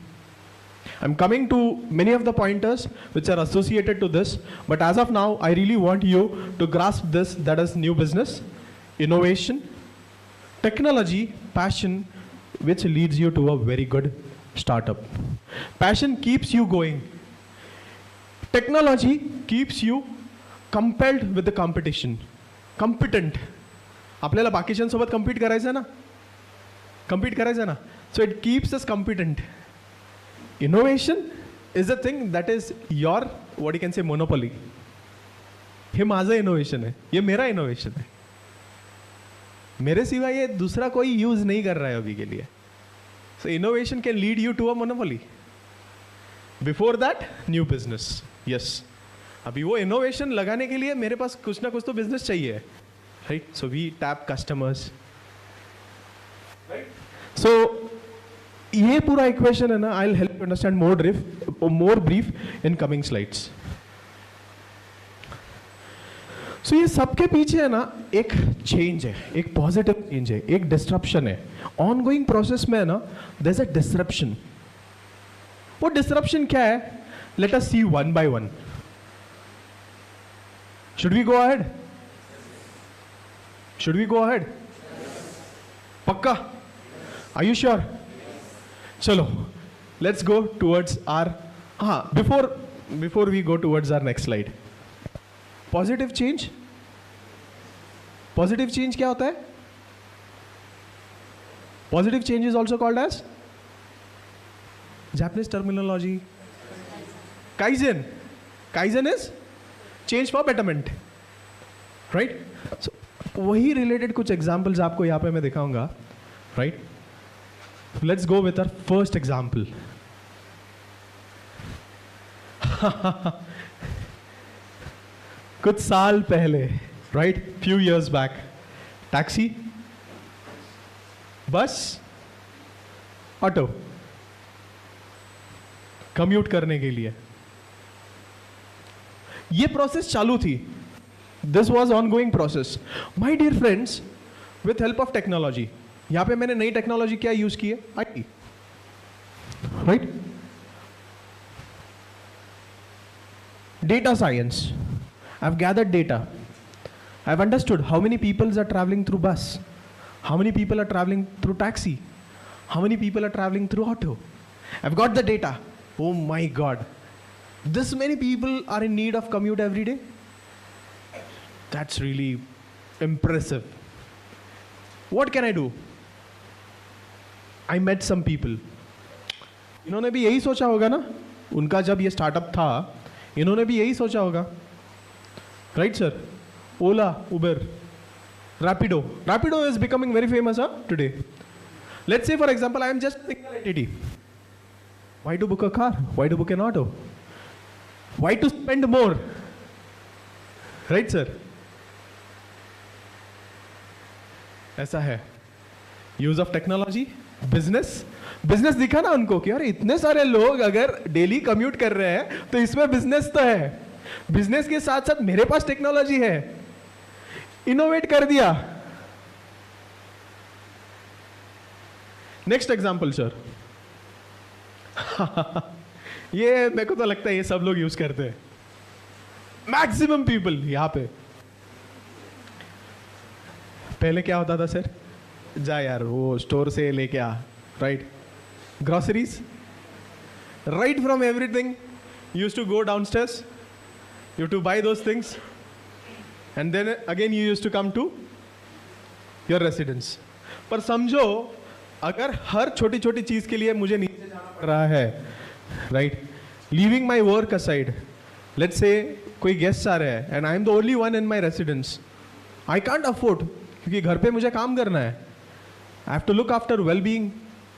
I'm coming to many of the pointers which are associated to this, but as of now, I really want you to grasp this, that is new business, innovation, technology, passion, which leads you to a very good startup. Passion keeps you going. Technology keeps you compelled with the competition. Competent. आपल्याला बाकीच्यांसोबत compete करायचं ना? Compete करायचं ना? So it keeps us competent. Innovation is a thing that is your, what you can say, monopoly. ये माझा innovation है, ये मेरा innovation है. मेरे सिवाय ये दूसरा कोई use नहीं कर रहा है अभी के लिए. So innovation can lead you to a monopoly. Before that new business. Yes, अभी वो इनोवेशन लगाने के लिए मेरे पास कुछ ना कुछ तो बिजनेस चाहिए, right? So we tap customers, right? So ये पूरा इक्वेशन है ना, I will help you understand more brief in coming slides. So ये सबके पीछे है ना एक चेंज है, एक पॉजिटिव चेंज है, एक डिस्ट्रप्शन है. ऑनगोइंग प्रोसेस में है ना देयर इज अ डिसरप्शन. वो डिसरप्शन क्या है? Let us see one by one. Should we go ahead? Should we go ahead? पक्का? Are you sure? चलो, लेट्स गो टुवर्ड्स आर, हाँ, before we go towards our next slide. Positive change. Positive change क्या होता है? Positive change is also called as, Japanese terminology, kaizen. Kaizen is change for betterment, right? So वही related कुछ examples आपको यहां पे मैं दिखाऊंगा, right? Let's go with our first example. कुछ साल पहले, right, few years back, taxi, bus, auto, commute करने के लिए ये प्रोसेस चालू थी. This was ongoing process. My dear friends, with help of technology, यहां पे मैंने नई टेक्नोलॉजी क्या यूज की है? IT, right? Data science. I've gathered data. I've understood how many people are traveling through bus, how many people are traveling through taxi, how many people are traveling through auto. I've got the data. Oh my God. This many people are in need of commute every day. That's really impressive. What can I do? I met some people. इन्होंने भी यही सोचा होगा ना, उनका जब ये startup था, इन्होंने भी यही सोचा होगा, right sir? Ola, Uber, Rapido. Rapido is becoming very famous today. Let's say for example, I am just single entity. Why to book a car? Why to book an auto? Why to spend more? Right, sir? ऐसा है. Use of technology, business दिखा ना उनको कि अरे इतने सारे लोग अगर डेली कम्यूट कर रहे हैं तो इसमें बिजनेस तो है. बिजनेस के साथ साथ मेरे पास टेक्नोलॉजी है, इनोवेट कर दिया. Next example sir. ये मेरे को तो लगता है ये सब लोग यूज करते हैं, मैक्सिमम पीपल यहां पे. पहले क्या होता था सर? जा यार वो स्टोर से लेके आ, right? Groceries, right from everything. Use to go downstairs, you to buy those things, and then again you use to come to your residence. पर समझो, अगर हर छोटी छोटी चीज के लिए मुझे नीचे जाना पड़ रहा है, right, leaving my work aside, let's say कोई गेस्ट आ रहे हैं and I am the only one in my residence, I can't afford, क्योंकि घर पे मुझे काम करना है. I have to look after well being,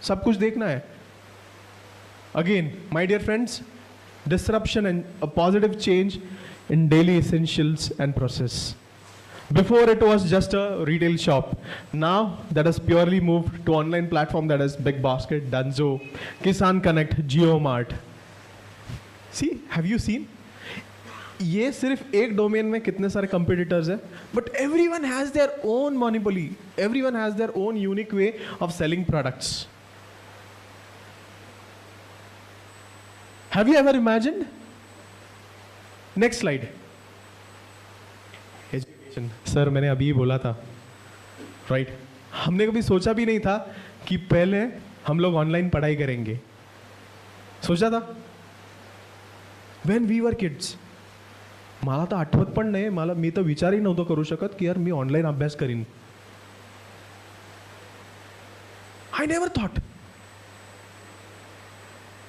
सब कुछ देखना है. Again my dear friends, disruption and a positive change in daily essentials and process. Before it was just a retail shop. Now that has purely moved to online platform, that is Big Basket, Dunzo, Kisan Connect, JioMart. See, have you seen? ये सिर्फ एक domain में कितने सारे competitors हैं, but everyone has their own monopoly. Everyone has their own unique way of selling products. Have you ever imagined? Next slide. Education. Sir मैंने अभी बोला था, राइट? हमने कभी सोचा भी नहीं था कि पहले हम लोग ऑनलाइन पढ़ाई करेंगे. सोचा था? When we were kids, मला तर आठवत पण नाही, मी तर विचारही नव्हतो करू शकत की यार मी ऑनलाइन अभ्यास करीन. I never thought.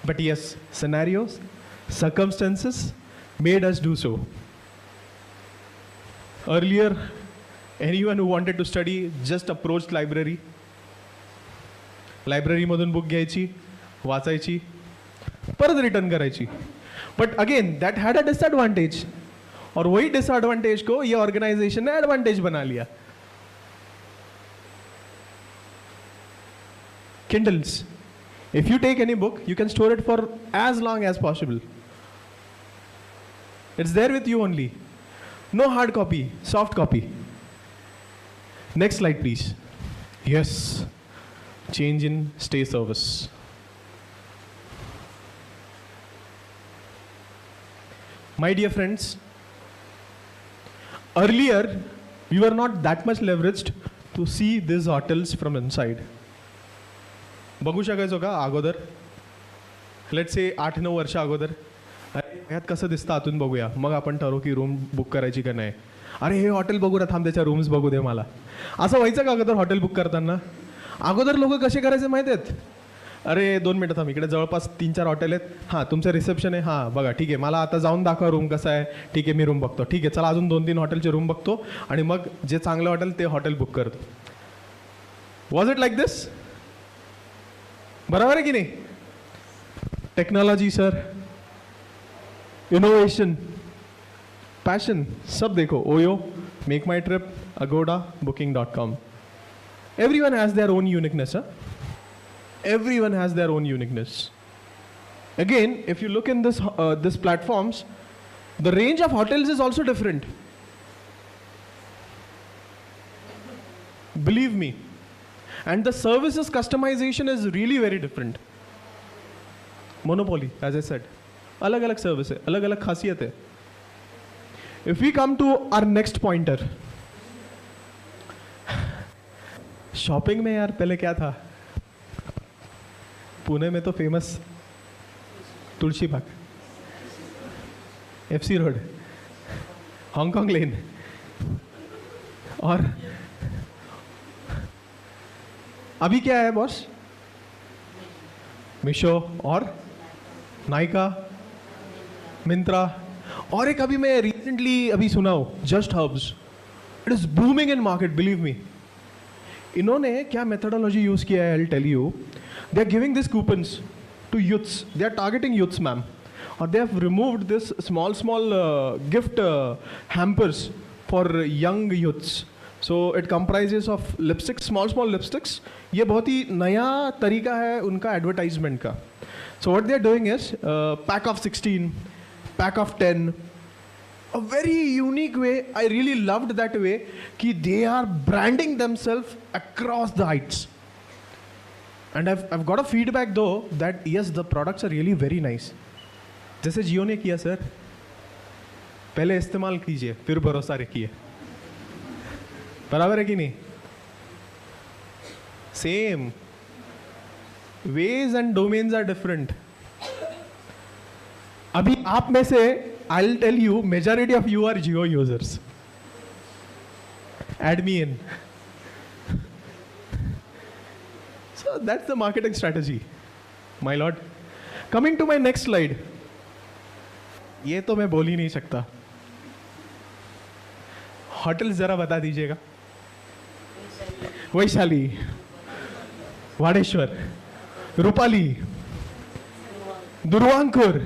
But yes, scenarios, circumstances made us do so. Earlier, anyone who wanted to study just approached library. Library मधून बुक घ्यायची, वाचायची, परत रिटर्न करायची. But again that had a disadvantage, और वही डिसएडवांटेज को ये ऑर्गेनाइजेशन ने एडवांटेज बना लिया. Kindles. If you take any book, you can store it for as long as possible. It's there with you only. No hard copy, soft copy. Next slide, please. Yes. Change in stay service. My dear friends, earlier we were not that much leveraged to see these hotels from inside. बघू शकायचो का अगोदर? Let's say 8-9 वर्ष अगोदर, अरे ह्यात कसं दिसतं आतून बघूया, मग आपण ठरवू की रूम बुक करायची का नाही. अरे हे हॉटेल बघू ना, थांब त्याच्या रूम्स बघू दे मला. असं व्हायचं का अगोदर हॉटेल बुक करताना? अगोदर लोक कसे करायचे माहिती आहेत? अरे 2 मिनटं थांब, इकडे जवळपास 3-4 हॉटेल आहेत, हां तुमचं रिसेप्शन आहे, हां बघा ठीक आहे, मला आता जाऊन दाखवा रूम कसं आहे, ठीक आहे मी रूम बघतो, ठीक आहे चला अजून 2-3 हॉटेलचे रूम बघतो आणि मग जे चांगलं हॉटेल ते हॉटेल बुक करतो. Was it like this? बराबर है कि नहीं? टेक्नोलॉजी सर, इनोवेशन, पैशन, सब देखो. Oyo, MakeMyTrip, Agoda, booking.com. Everyone has their own uniqueness. Everyone has their own uniqueness. Again, if you look in this platforms, the range of hotels is also different. Believe me. And the services customization is really very different. Monopoly, as I said. अलग-अलग service है, अलग-अलग खासियत है. If we come to our next pointer, shopping में यार पहले क्या था? पुणे में तो फेमस तुलसी बाग, FC रोड, हांगकांग लेन, और अभी क्या है बॉस? मीशो और नाइका, मिंत्रा, और एक अभी मैं रिसेंटली अभी सुना हूँ just herbs. It is booming in market, believe me. इन्होंने क्या मेथडोलॉजी यूज किया है, I will tell you. They are giving this coupons to youths, they are targeting youths ma'am, और they have removed this small gift hampers for young youths. So it comprises of lipsticks, small lipsticks. ये बहुत ही नया तरीका है उनका advertisement का. So what they are doing is pack of 16, pack of 10, a very unique way. I really loved that way कि they are branding themselves across the heights. And I've got a feedback though that yes, the products are really very nice. जैसे जियो ने किया sir, पहले इस्तेमाल कीजिए फिर भरोसा रखिए. बराबर है कि नहीं? Same. ways and domains are different. अभी आप में से I'll tell you, majority of you are Jio users. Add me in. So that's the marketing strategy, my lord. Coming to my next slide. ये तो मैं बोल ही नहीं सकता. होटल्स जरा बता दीजिएगा. वैशाली, वाडेश्वर, रूपाली, दुर्वांकुर,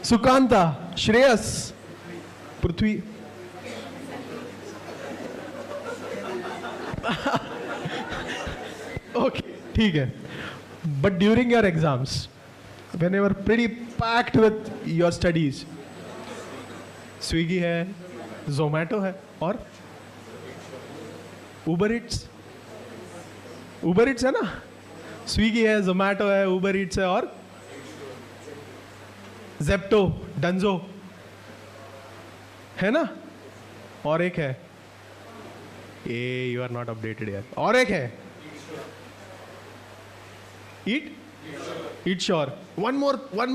सुकांता, श्रेयस, पृथ्वी. ओके ठीक है. But during your exams, when you were pretty packed with your studies, Swiggy है, जोमैटो है, और उबर इट्स. उबर इट्स है ना, स्विगी है, जोमैटो है, उबर इट्स है, और जेप्टो, डंजो है ना, और एक है, ए यू आर नॉट अपडेटेड यार, और एक है ईट sure. one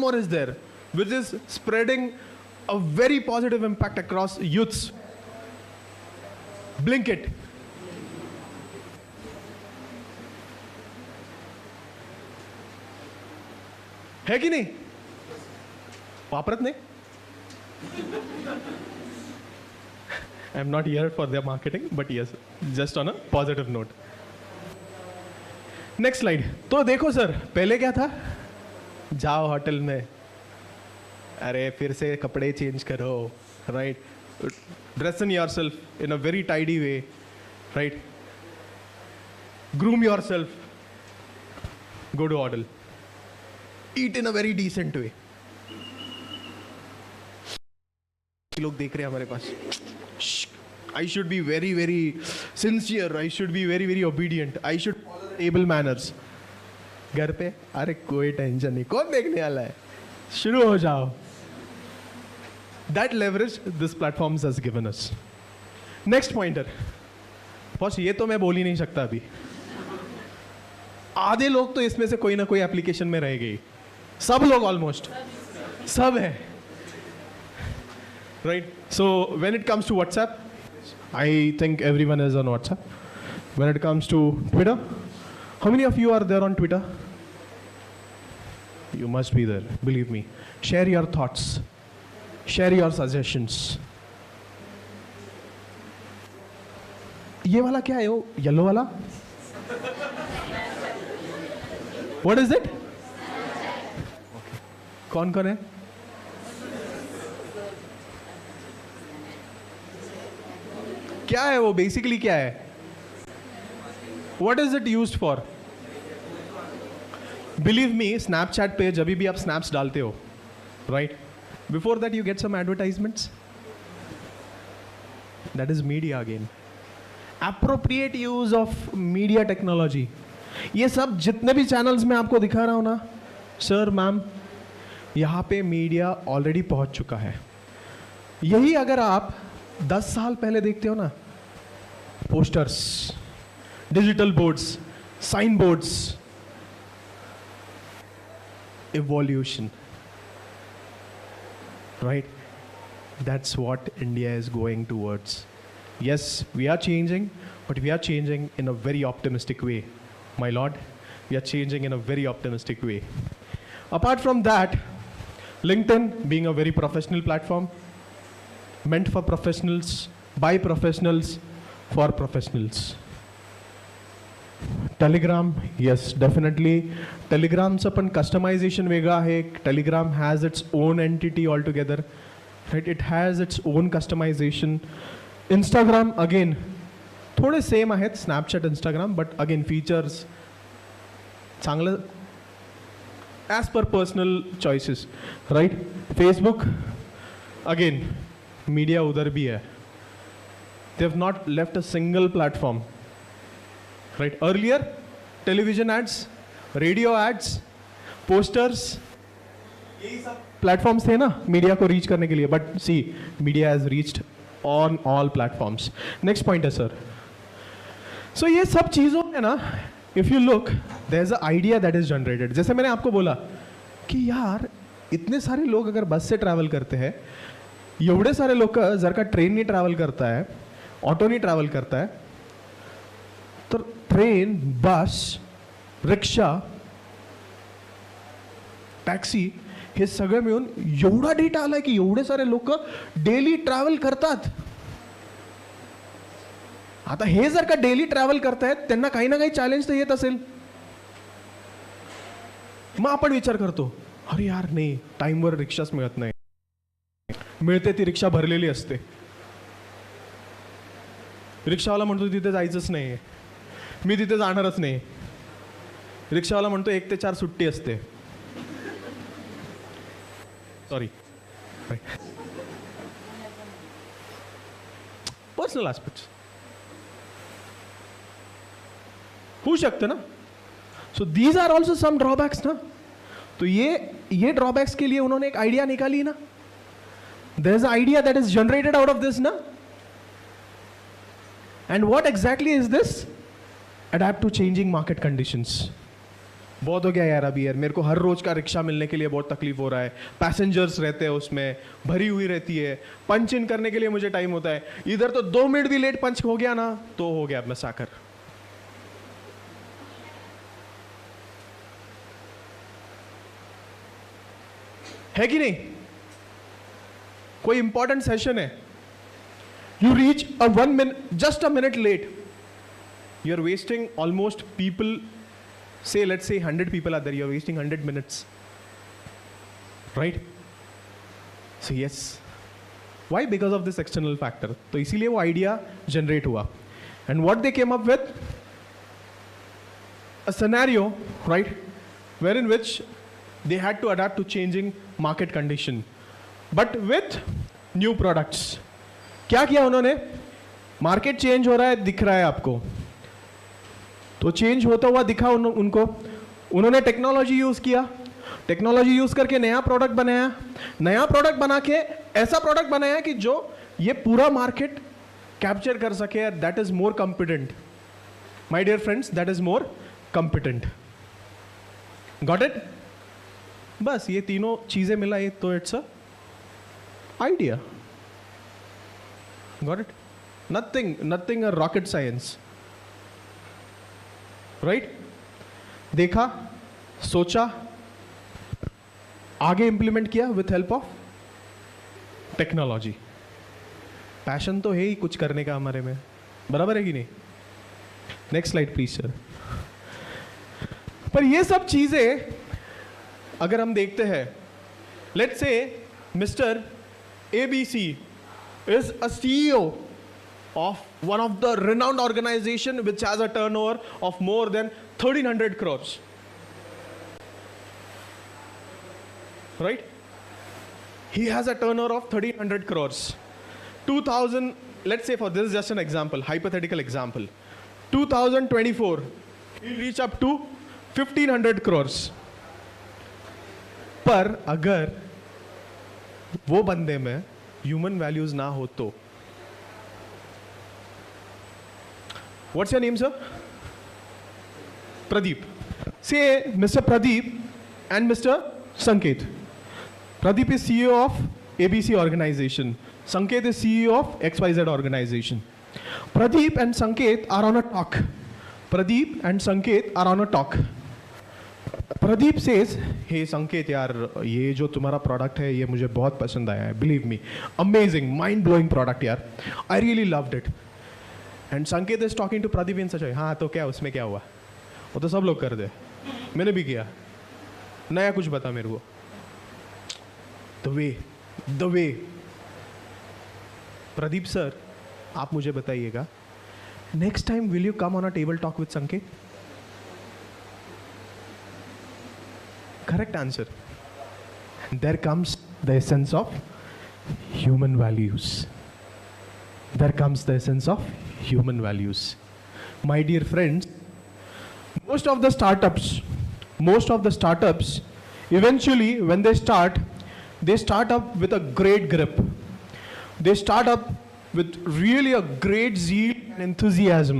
more is there which is spreading a very positive impact across youths. Blinkit. है कि नहीं? वापरत नहीं. I am not here for their marketing, but yes, just on a positive note. Next slide. तो देखो sir, पहले क्या था? जाओ होटल में, अरे फिर से कपड़े चेंज करो, right, dress in your self in a very tidy way, right, groom your self, go to hotel, eat in a very decent way. लोग देख रहे हैं हमारे पास, I should be very very sincere, I should be very very obedient, I should follow table manners. घर पे अरे कोई tension नहीं, कौन देखने वाला है, शुरू हो जाओ. That leverage this platforms has given us. Next pointer, boss ये तो मैं बोल ही नहीं सकता अभी, आधे लोग तो इसमें से कोई ना कोई एप्लीकेशन में रह गई, सब लोग ऑलमोस्ट सब है, right. So when it comes to WhatsApp, I think everyone is on WhatsApp. When it comes to Twitter, how many of you are there on Twitter? You must be there, believe me. Share your thoughts, share your suggestions. ये वाला क्या है, वो yellow वाला, What is it? कौन कौन है? क्या है वो, बेसिकली क्या है? What is it used for? Believe me, Snapchat पे जब भी आप snaps डालते हो, right? Before that you get some advertisements. That is media again. Appropriate use of media technology. ये सब जितने भी चैनल्स में आपको दिखा रहा हूं ना सर मैम, यहाँ पे मीडिया ऑलरेडी पहुंच चुका है. यही अगर आप 10 साल पहले देखते हो ना, posters, digital boards, sign boards, evolution, right? That's what India is going towards. Yes, we are changing, but we are changing in a very optimistic way. My lord, we are changing in a very optimistic way. Apart from that, LinkedIn being a very professional platform, meant for professionals, by professionals, for professionals. Telegram, yes, definitely. Telegram's upon customization वेगळा आहे. Telegram has its own entity altogether, right? It has its own customization. Instagram again, थोडे same आहेत Snapchat, Instagram, but again features चांगलं as per personal choices, right? Facebook again, media उधर भी है. They have not left a single platform, right? Earlier, television ads, radio ads, posters, यही सब platforms थे ना media को reach करने के लिए. But see, media has reached on all platforms. Next point है sir. So ये सब चीज़ों में ना, if you look, there's an idea that is generated. जैसे मैंने आपको बोला कि यार इतने सारे लोग अगर बस से ट्रैवल करते हैं, एवढे सारे लोग का जर का ट्रेन नहीं ट्रॅव्हल करता है, ऑटो नहीं ट्रॅव्हल करता है, तर ट्रेन, बस, रिक्षा, टॅक्सी हे सगळं मिळून एवढा डेटा आलाय की एवढे सारे लोक डेली ट्रॅव्हल करतात. आता हे जर का डेली ट्रॅव्हल करतायत, त्यांना काही ना काही चॅलेंज तर येत असेल. मग आपण विचार करतो, अरे यार नाही, टाइमवर रिक्षाच मिळत नाही, मिळते ती रिक्षा भरलेली असते. रिक्षावाला म्हणतो तिथे जायचंच नाही, मी तिथे जाणारच नाही. रिक्षावाला म्हणतो 1 ते 4 सुट्टी असते. सॉरी, पर्सनल एस्पेक्ट्स होऊ शकतं ना. So these are also some drawbacks ना. तो ये ड्रॉबैक्स के लिए उन्होंने एक आइडिया निकाली ना. There is idea that is generated out of this ना. And what exactly is this? Adapt to changing market conditions. बहुत हो गया यार अभी यार, मेरे को हर रोज का रिक्शा मिलने के लिए बहुत तकलीफ हो रहा है. पैसेंजर्स रहते हैं उसमें, भरी हुई रहती है, पंच इन करने के लिए मुझे टाइम होता है. इधर तो 2 मिनट भी लेट पंच हो गया ना तो हो गया मसाकर. है कि नहीं? कोई इंपॉर्टेंट सेशन है, you reach a 1 minute, just a minute late, you are wasting almost people, say let's say 100 people are there, you are wasting 100 minutes. Right? So yes, why? Because of this external factor. तो इसीलिए वो idea generate हुआ. And what they came up with a scenario, right, wherein which they had to adapt to changing market condition, but with new products. क्या किया उन्होंने? Market change हो रहा है, दिख रहा है आपको, तो चेंज होता हुआ दिखा उनको. उन्होंने टेक्नोलॉजी यूज किया, टेक्नोलॉजी यूज करके नया प्रोडक्ट बनाया, नया प्रोडक्ट बना के ऐसा प्रोडक्ट बनाया कि जो ये पूरा मार्केट कैप्चर कर सके. That is more competent, my dear friends, that is more competent. Got it? बस ये तीनों चीजें मिला ये तो it's a idea. Got it? Nothing a rocket science. Right? देखा, सोचा, आगे इंप्लीमेंट किया with help of technology. Passion तो है ही कुछ करने का हमारे में, बराबर है कि नहीं? Next slide please sir. पर ये सब चीजें अगर हम देखते हैं, let's say mister ABC is a CEO of one of the renowned organization which has a turnover of more than 1300 crores. Right? He has a turnover of 1300 crores. 2000, let's say for this is just an example, hypothetical example. 2024, he'll reach up to 1500 crores. पर अगर वो बंदे में human values ना हो तो. What's your name sir? Pradeep. से mister Pradeep and mister संकेत. Pradeep is CEO of ABC organization. Sanket is CEO of XYZ organization. Pradeep and Sanket are on a talk. Pradeep and Sanket are on a talk. Pradeep says, hey Sanket यार, ये जो तुम्हारा product है ये मुझे बहुत पसंद आया है. Believe me, amazing, mind-blowing product यार. I really loved it. And Sanket is talking to Pradeep in such a way, हाँ तो क्या उसमें क्या हुआ? वो तो सब लोग कर दे, मैंने भी किया. नया कुछ बता मेरे को. The way. प्रदीप सर, आप मुझे बताइएगा, next time will you come on a table talk with Sanket? Correct answer. There comes the essence of human values. There comes the essence of human values. My dear friends, most of the startups eventually when they start up with a great grip. They start up with really a great zeal and enthusiasm.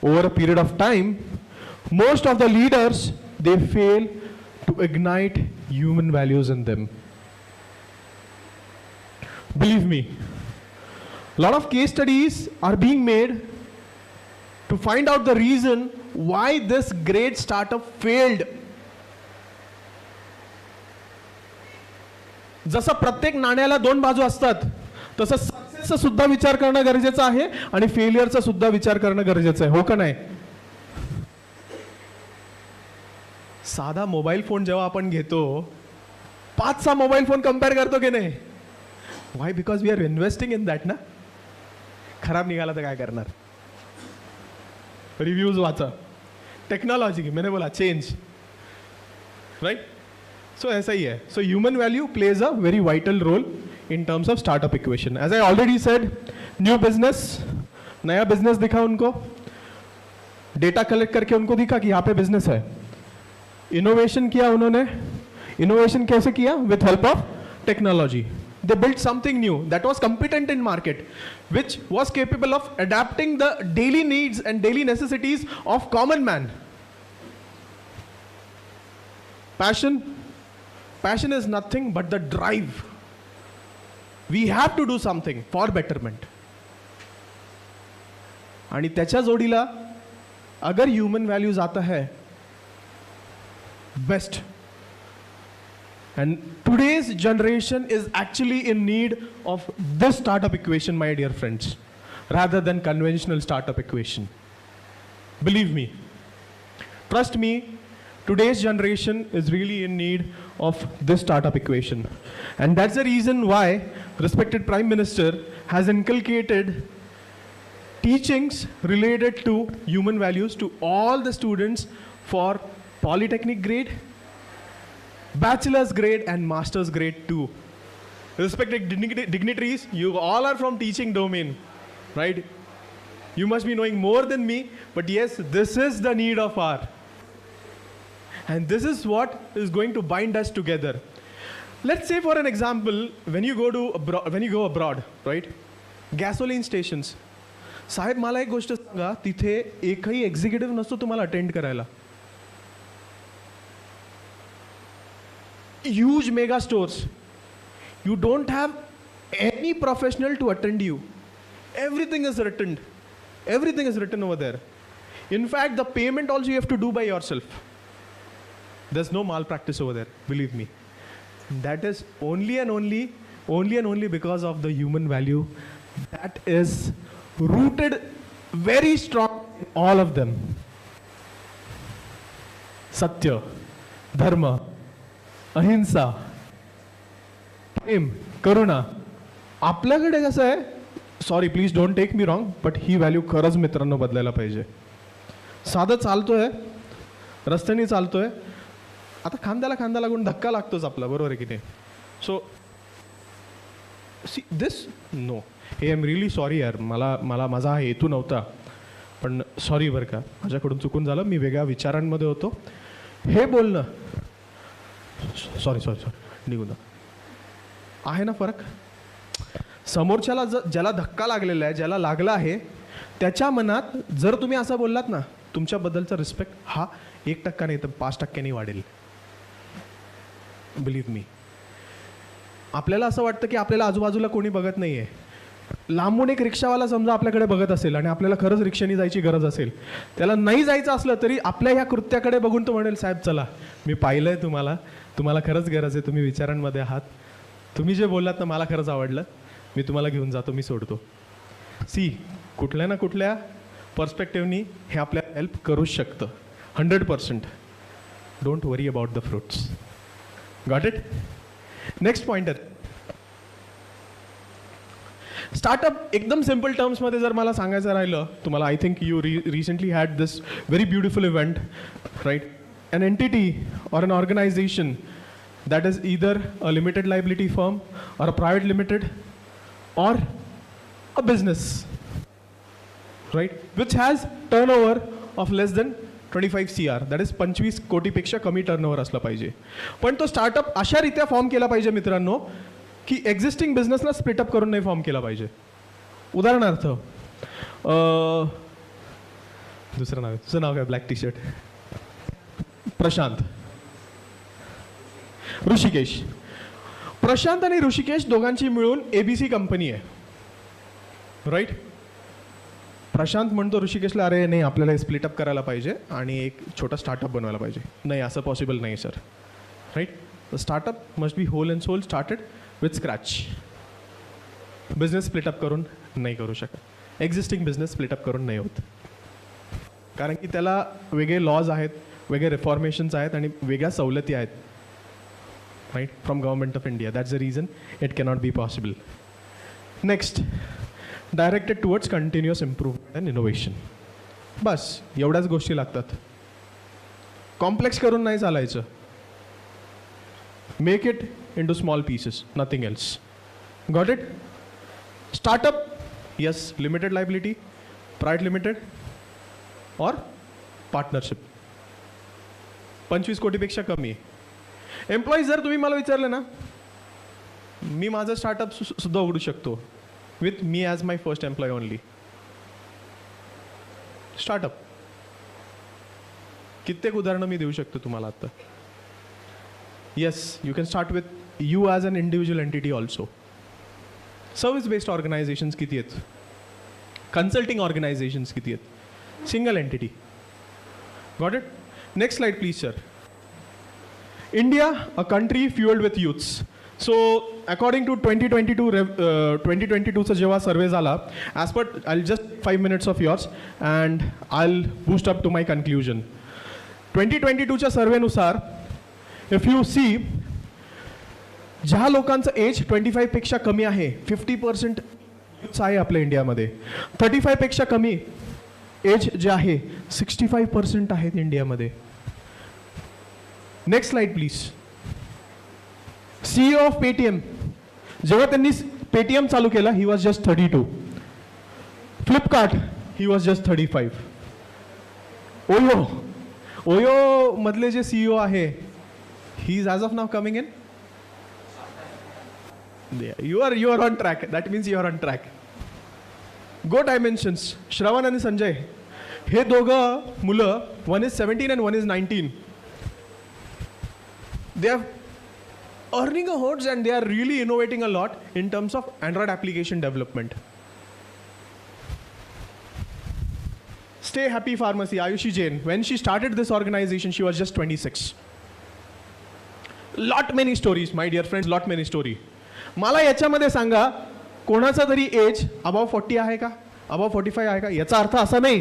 Over a period of time, most of the leaders, they fail to ignite human values in them. Believe me, a lot of case studies are being made to find out the reason why this great startup failed. जसं प्रत्येक नाण्याला दोन बाजू असतात, तसं सक्सेसचा सुद्धा विचार करणं गरजेचं आहे आणि फेलियरचा सुद्धा विचार करणं गरजेचं आहे. हो का नाही? साधा मोबाईल फोन जेव्हा आपण घेतो, 5-6 मोबाईल फोन कंपेअर करतो की नाही? Why? Because we are investing in that ना. खराब निघाला तर काय करणार? रिव्ह्यूज वाचा. टेक्नोलॉजी की मैंने बोला चेंज, राइट? सो ऐसा ही है. So human value plays a very vital role in terms of startup equation. As I already said, new business, नया बिजनेस दिखा उनको, डेटा कलेक्ट करके उनको दिखा कि यहाँ पे बिजनेस है. इनोवेशन किया उन्होंने. इनोवेशन कैसे किया? With help of technology. They built something new that was competent in market, which was capable of adapting the daily needs and daily necessities of common man. Passion is nothing but the drive. We have to do something for betterment. आणि त्याच्या जोडीला अगर human values आता है, best. And today's generation is actually in need of this startup equation, my dear friends, rather than conventional startup equation. Believe me, trust me, today's generation is really in need of this startup equation. And that's the reason why respected Prime Minister has inculcated teachings related to human values to all the students for polytechnic grade, bachelor's grade and master's grade too. Respected dignitaries, you all are from teaching domain, right? You must be knowing more than me, but yes, this is the need of our. And this is what is going to bind us together. Let's say for an example, when you go abroad, right? Gasoline stations. साहेब मला एक गोष्ट सांगा, तिथे एकही executive नसतो तुम्हाला attend करायला. Huge mega stores. You don't have any professional to attend you. Everything is written. Everything is written over there. In fact, the payment also you have to do by yourself. There's no malpractice over there, believe me. That is only and only because of the human value that is rooted very strong in all of them. Satya, Dharma, Ahimsa, प्रेम, करुणा. आपल्याकडे कसं आहे, sorry please don't take me wrong, but ही value खरंच मित्रांनो बदलायला पाहिजे. साधं चालतोय, रस्त्याने चालतोय, आता खांद्याला खांदा लागून धक्का लागतोच आपला, बरोबर आहे की नाही. सो सी दिस नो, हे एम रिअली सॉरी यार, माझा हा हेतू नव्हता, पण सॉरी बरं का, माझ्याकडून चुकून झालं, मी वेगळ्या विचारांमध्ये होतो. हे बोलणं, सॉरी निघून जा, आहे ना फरक. समोरच्याला ज्याला धक्का लागलेला आहे, ज्याला लागला आहे, त्याच्या मनात जर तुम्ही असं बोललात ना, तुमच्याबद्दलचा रिस्पेक्ट हा 1% नाही तर 5% वाढेल. बिलीव्ह मी. आपल्याला असं वाटतं की आपल्याला आजूबाजूला कोणी बघत नाही आहे. लांबून एक रिक्षावाला समजा आपल्याकडे बघत असेल आणि आपल्याला खरंच रिक्षाने जायची गरज असेल, त्याला नाही जायचं असलं तरी आपल्या ह्या कृत्याकडे बघून तो म्हणेल, साहेब चला, मी पाहिलं आहे तुम्हाला खरंच गरज आहे, तुम्ही विचारांमध्ये आहात, तुम्ही जे बोललात ना मला खरंच आवडलं, मी तुम्हाला घेऊन जातो, मी सोडतो. सी, कुठल्या ना कुठल्या पर्स्पेक्टिव्हनी हे आपल्याला हेल्प करूच शकतं. 100%. Don't worry about the fruits. Got it. Next pointer, startup एकदम सिम्पल टर्म्समध्ये जर मला सांगायचं राहिलं तुम्हाला, I think you recently had this very beautiful event, right. An entity or an organization that is either a limited liability firm or a private limited or a business, right, which has turnover of less than 25 CR, that is 25 कोटीपेक्षा कमी turnover असला पाहिजे. पण तो startup अशा रीत्या form केला पाहिजे मित्रांनो की एक्झिस्टिंग बिझनेसला स्प्लिटअप करून नाही फॉर्म केला पाहिजे. उदाहरणार्थ, तुझं नाव काय, ब्लॅक टी शर्ट, प्रशांत, ऋषिकेश. प्रशांत आणि ऋषिकेश दोघांची मिळून ABC कंपनी आहे, राईट. प्रशांत म्हणतो ऋषिकेशला, अरे नाही आपल्याला स्प्लिटअप करायला पाहिजे आणि एक छोटा स्टार्टअप बनवायला पाहिजे. नाही, असं पॉसिबल नाही sir, right. The startup must be whole and sole started with scratch. Business split up करून नाही करू शकत, एक्झिस्टिंग बिझनेस स्प्लिटअप करून नाही होत, कारण की त्याला वेगळे लॉज आहेत, वेगळे रिफॉर्मेशन्स आहेत आणि वेगळ्या सवलती आहेत, right, from government of India. That's the reason it cannot be possible. Next, directed towards continuous improvement and innovation. बस एवढ्याच गोष्टी लागतात. कॉम्प्लेक्स करून नाही चालायचं. Make it into small pieces, nothing else. Got it. Startup, yes, limited liability, private limited और partnership. 25 कोटीपेक्षा कमी. एम्प्लॉईज जर तुम्ही मला विचारले ना, मी माझं स्टार्टअप सुद्धा उघडू शकतो with me as my first employee only. Startup कित्येक उदाहरणं मी देऊ शकतो तुम्हाला आता. Yes, you can start with you as an individual entity also. Service based organisations किती आहेत, कन्सल्टिंग ऑर्गनायझेशन्स किती आहेत, single entity. Got it. Next slide please sir. India, a country fueled with youths. So according to 2022 चा जेव्हा सर्वे झाला, as per, I'll just 5 minutes of yours and I'll boost up to my conclusion. 2022च्या सर्वेनुसार if you see, ज्या लोकांचं as 25 पेक्षा कमी आहे, 50% आहे आपल्या इंडियामध्ये. 35 पेक्षा कमी एज जे आहे 65% आहेत इंडियामध्ये. Next slide please. CEO of Paytm, जेव्हा त्यांनी पेटीएम चालू केला he was just 32. Flipkart he was just 35. OYO मधले जे CEO आहे, he is as of now coming in. You are on track. That means you are on track. Go Dimensions. श्रवण आणि संजय, हे दोघं मुलं, one is 17 and one is 19. They are earning a hordes and they are really innovating a lot in terms of Android application development. Stay Happy Pharmacy, Ayushi Jain. When she started this organization, she was just 26. Lot many stories, my dear friends, lot many story. मला याच्यामध्ये सांगा, कोणाचा तरी as above 40 आहे का, above 45 आहे का? याचा अर्थ असा नाही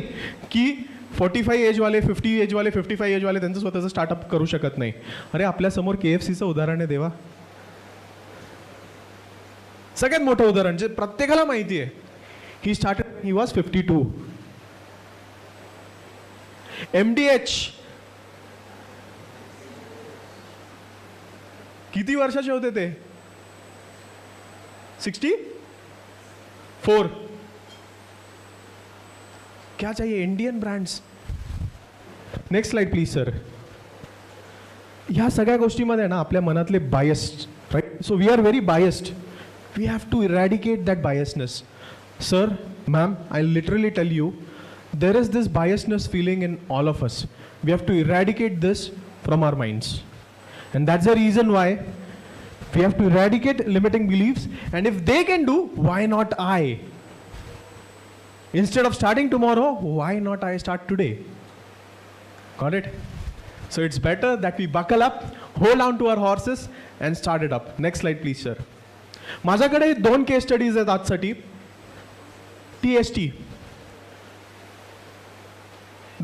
की 45 एजवाले, 50 एजवाले, 55 एजवाले त्यांचं स्वतःचं स्टार्टअप करू शकत नाही. अरे आपल्यासमोर KFCचं उदाहरण आहे देवा, सगळ्यात मोठं उदाहरण जे प्रत्येकाला माहिती आहे. He started, he was 52. MDH किती वर्षाचे होते ते? 64. क्या चाहिए? Indian brands. Next slide please sir. ह्या सगळ्या गोष्टीमध्ये ना आपल्या मनातले biased, right? So we are very biased. We have to eradicate that biasness. Sir, ma'am, I literally tell you, there is this biasness feeling in all of us. We have to eradicate this from our minds. And that's the reason why we have to eradicate limiting beliefs. And if they can do, why not I? Instead of starting tomorrow, why not I start today? Got it? So it's better that we buckle up, hold on to our horses and start it up. Next slide please sir. माझ्याकडे 2 case studies आहेत आजसाठी. TST.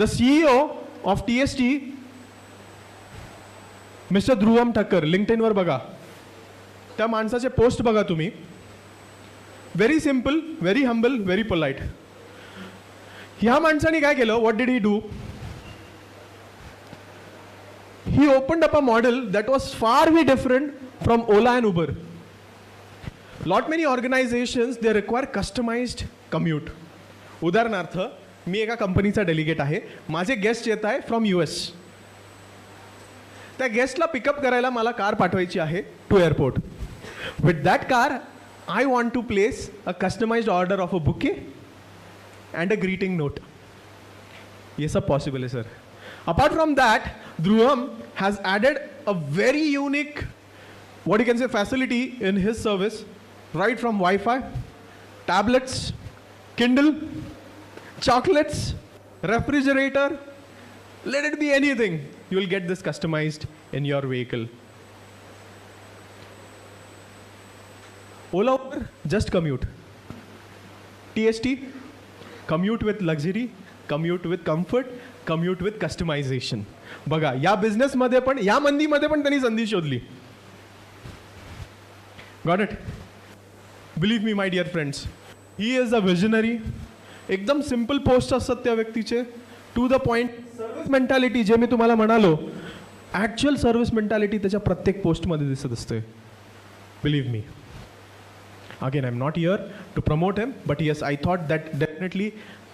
The CEO of TST, Mr. ध्रुवम Thakkar, लिंक्डइनवर बघा, त्या माणसाचे post बघा तुम्ही. Very simple, very humble, very polite. ह्या माणसाने काय केलं? What did he do? He opened up a model that was far way different from Ola and Uber. Lot many organisations they require customised commute. उदाहरणार्थ, मी एका कंपनीचा डेलिगेट आहे, माझे गेस्ट येत आहे फ्रॉम US. त्या गेस्टला पिकअप करायला मला कार पाठवायची आहे to airport. With that car I want to place a customised order of a bouquet and a greeting note. ये सब पॉसिबल है sir. Apart from that, Dhruvam has added a very unique, what you can say, facility in his service, right from Wi-Fi, tablets, Kindle, chocolates, refrigerator, let it be anything, you will get this customized in your vehicle. Ola, Uber, just commute. TST, commute with luxury, commute with comfort, commute with customization. बघा, या बिझनेसमध्ये पण, या मंदीमध्ये पण त्यांनी संधी शोधली. Got it? Believe me, my dear friends, he is a visionary. एकदम सिम्पल पोस्ट असतात त्या व्यक्तीचे, to the point. Service mentality, जे मी तुम्हाला म्हणालो, ॲक्च्युअल सर्व्हिस मेंटॅलिटी त्याच्या प्रत्येक पोस्टमध्ये दिसत असते. Believe me. Again, I am not here to promote him, but yes, I thought that definitely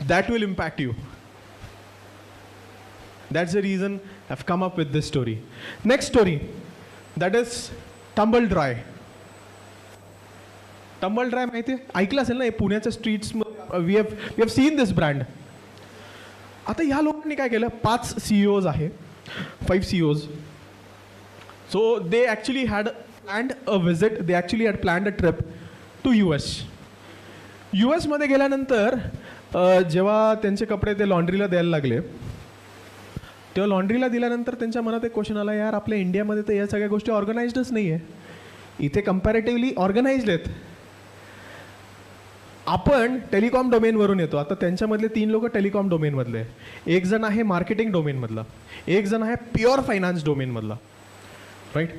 that will impact you. That's the reason I have come up with this story. Next story, that is tumble dry. Tumble dry माहिती आहे, ऐकलं असेल ना, हे पुण्याच्या streets we have seen this brand. आता ह्या लोकांनी काय केलं? 5 CEOs आहे, 5 CEOs. So they actually had planned a visit, they actually had planned a trip to US. US मध्ये गेल्यानंतर जेव्हा त्यांचे कपडे ते लॉन्ड्रीला द्यायला लागले, तेव्हा लॉन्ड्रीला दिल्यानंतर त्यांच्या मनात एक क्वेश्चन आला, यार आपल्या इंडियामध्ये तर या सगळ्या गोष्टी ऑर्गनाइज्डच नाही आहे. इथे कम्पॅरेटिव्हली ऑर्गनाइज्ड आहेत. आपण टेलिकॉम डोमेनवरून येतो. आता त्यांच्यामधले 3 लोक टेलिकॉम डोमेनमधले, एक जण आहे मार्केटिंग डोमेनमधला, एक जण आहे प्युअर फायनान्स डोमेनमधला, right.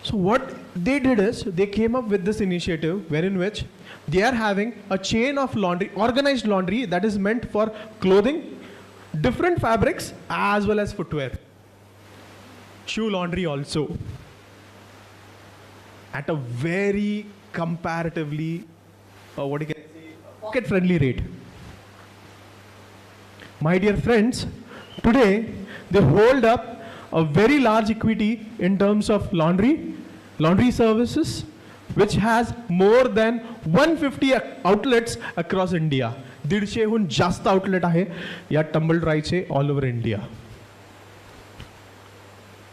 So what they did is they came up with this initiative wherein which they are having a chain of laundry, organized laundry that is meant for clothing, different fabrics as well as footwear, shoe laundry also, at a very comparatively what you can say pocket friendly rate. My dear friends, today they hold up a very large equity in terms of laundry services, which has more than 150 outlets across India. 150हून जास्त outlet आहे या tumble ड्रायचे all over India.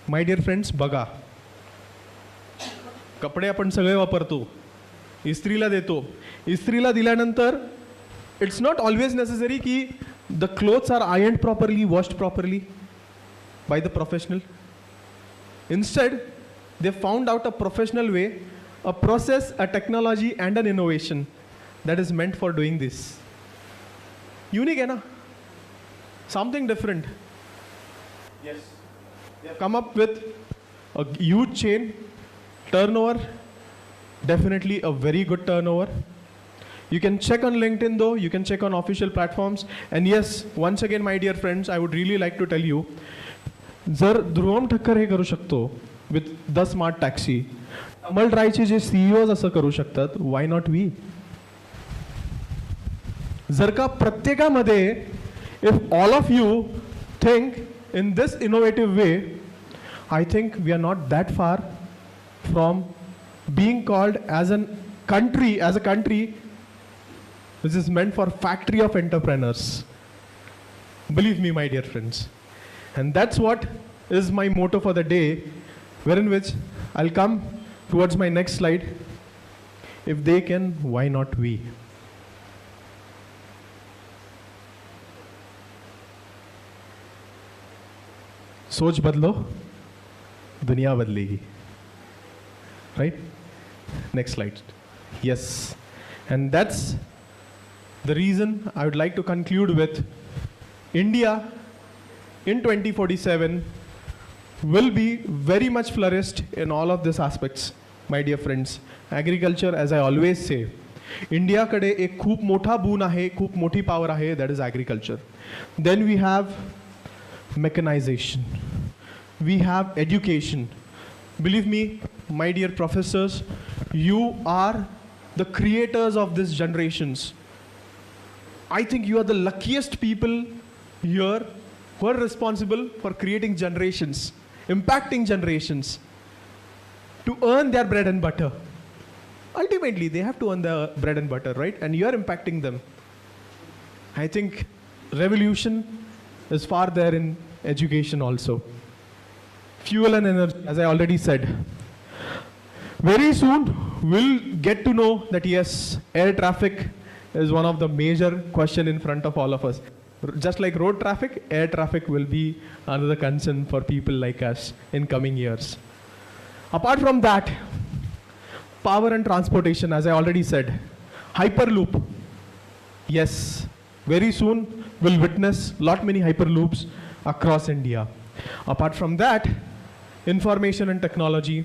My dear friends, बघा, कपडे आपण सगळे वापरतो, इस्त्रीला देतो. इस्त्रीला दिल्यानंतर इट्स नॉट ऑलवेज नेसेसरी की the clothes are iron properly, washed properly by the professional. Instead, they found out a professional way, a process, a technology and an innovation that is meant for doing this. Unique hai na? Something different. Yes. They have come up with a huge chain, turnover, definitely a very good turnover. You can check on LinkedIn though, you can check on official platforms. And yes, once again my dear friends, I would really like to tell you, जर ध्रुवम ठक्कर हे करू शकतो with the smart taxi, tumble ड्रायचे जे CEOs असं करू शकतात, why not we? जर का प्रत्येकामध्ये, if all of you think in this innovative way, I think we are not that far from being called as a country which is meant for factory of entrepreneurs. Believe me, my dear friends. And that's what is my motto for the day, wherein which I'll come towards my next slide. If they can, why not we? सोच बदलो, दुनिया बदलेगी. Right? Next slide. Yes. And that's the reason I would like to conclude with India in 2047 will be very much flourished in all of these aspects, my dear friends. Agriculture, as I always say, India kade ek खूप मोठा boon आहे, खूप मोठी power आहे, that is agriculture. Then we have mechanization, we have education. Believe me, my dear professors, you are the creators of these generations. I think you are the luckiest people here who are responsible for creating generations, impacting generations to earn their bread and butter. Ultimately, they have to earn their bread and butter, right? And you are impacting them. I think revolution is far there in education also. Fuel and energy, as I already said. Very soon, we'll get to know that yes, air traffic is one of the major question in front of all of us. Just like road traffic, air traffic will be another concern for people like us in coming years. Apart from that, power and transportation, as I already said, hyperloop. Yes, very soon we'll witness lot many hyperloops across India. Apart from that, information and technology,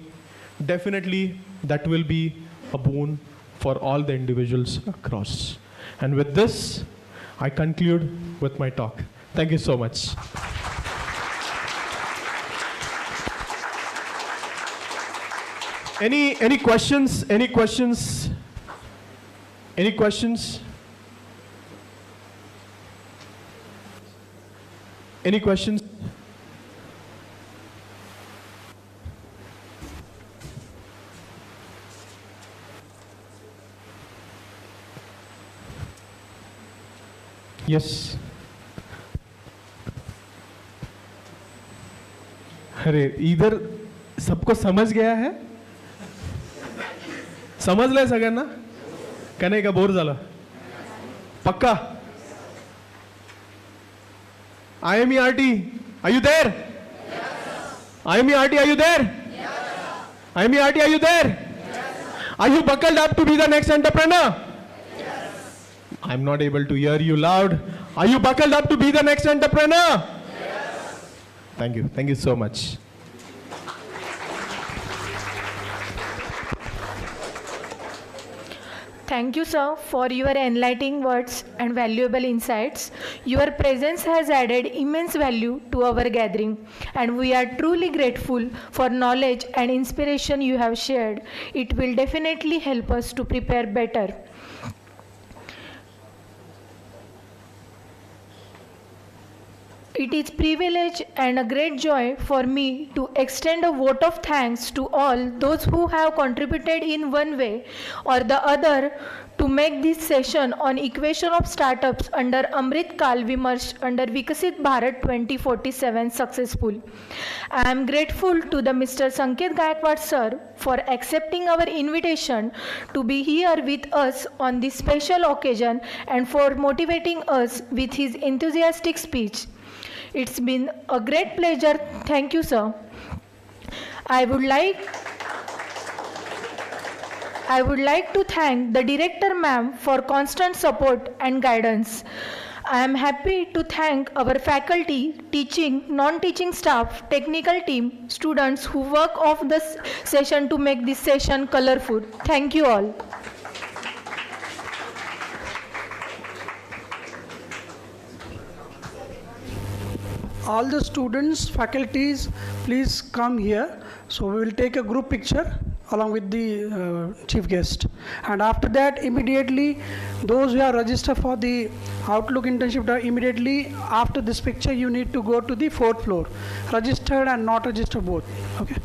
definitely that will be a boon for all the individuals across. And with this, I conclude with my talk. Thank you so much. Any questions? Any questions? Any questions? Any questions? Yes. अरे इधर सबको समझ गया है? समजलंय सगळ्यांना? का नाही, का बोर झालं? पक्का? IMERT, are you there? IMERT, are you there? IMERT, are you there? Are you buckled up to be the next entrepreneur? I'm not able to hear you loud. Are you buckled up to be the next entrepreneur? Thank you. Thank you so much. Thank you, sir, for your enlightening words and valuable insights. Your presence has added immense value to our gathering, and we are truly grateful for knowledge and inspiration you have shared. It will definitely help us to prepare better. It is privilege and a great joy for me to extend a vote of thanks to all those who have contributed in one way or the other to make this session on equation of startups under Amrit Kaal Vimarsh under Viksit Bharat 2047 successful. I am grateful to the Mr. Sanket Gaikwad sir for accepting our invitation to be here with us on this special occasion and for motivating us with his enthusiastic speech. It's been a great pleasure. Thank you, sir. I would like to thank the director ma'am for constant support and guidance. I am happy to thank our faculty, teaching, non-teaching staff, technical team, students who work off this session to make this session colorful. Thank you all. All the students, faculties, please come here. So we will take a group picture along with the chief guest. And after that, immediately, those who are registered for the Outlook internship, immediately after this picture, you need to go to the 4th floor. Registered and not registered both. Okay.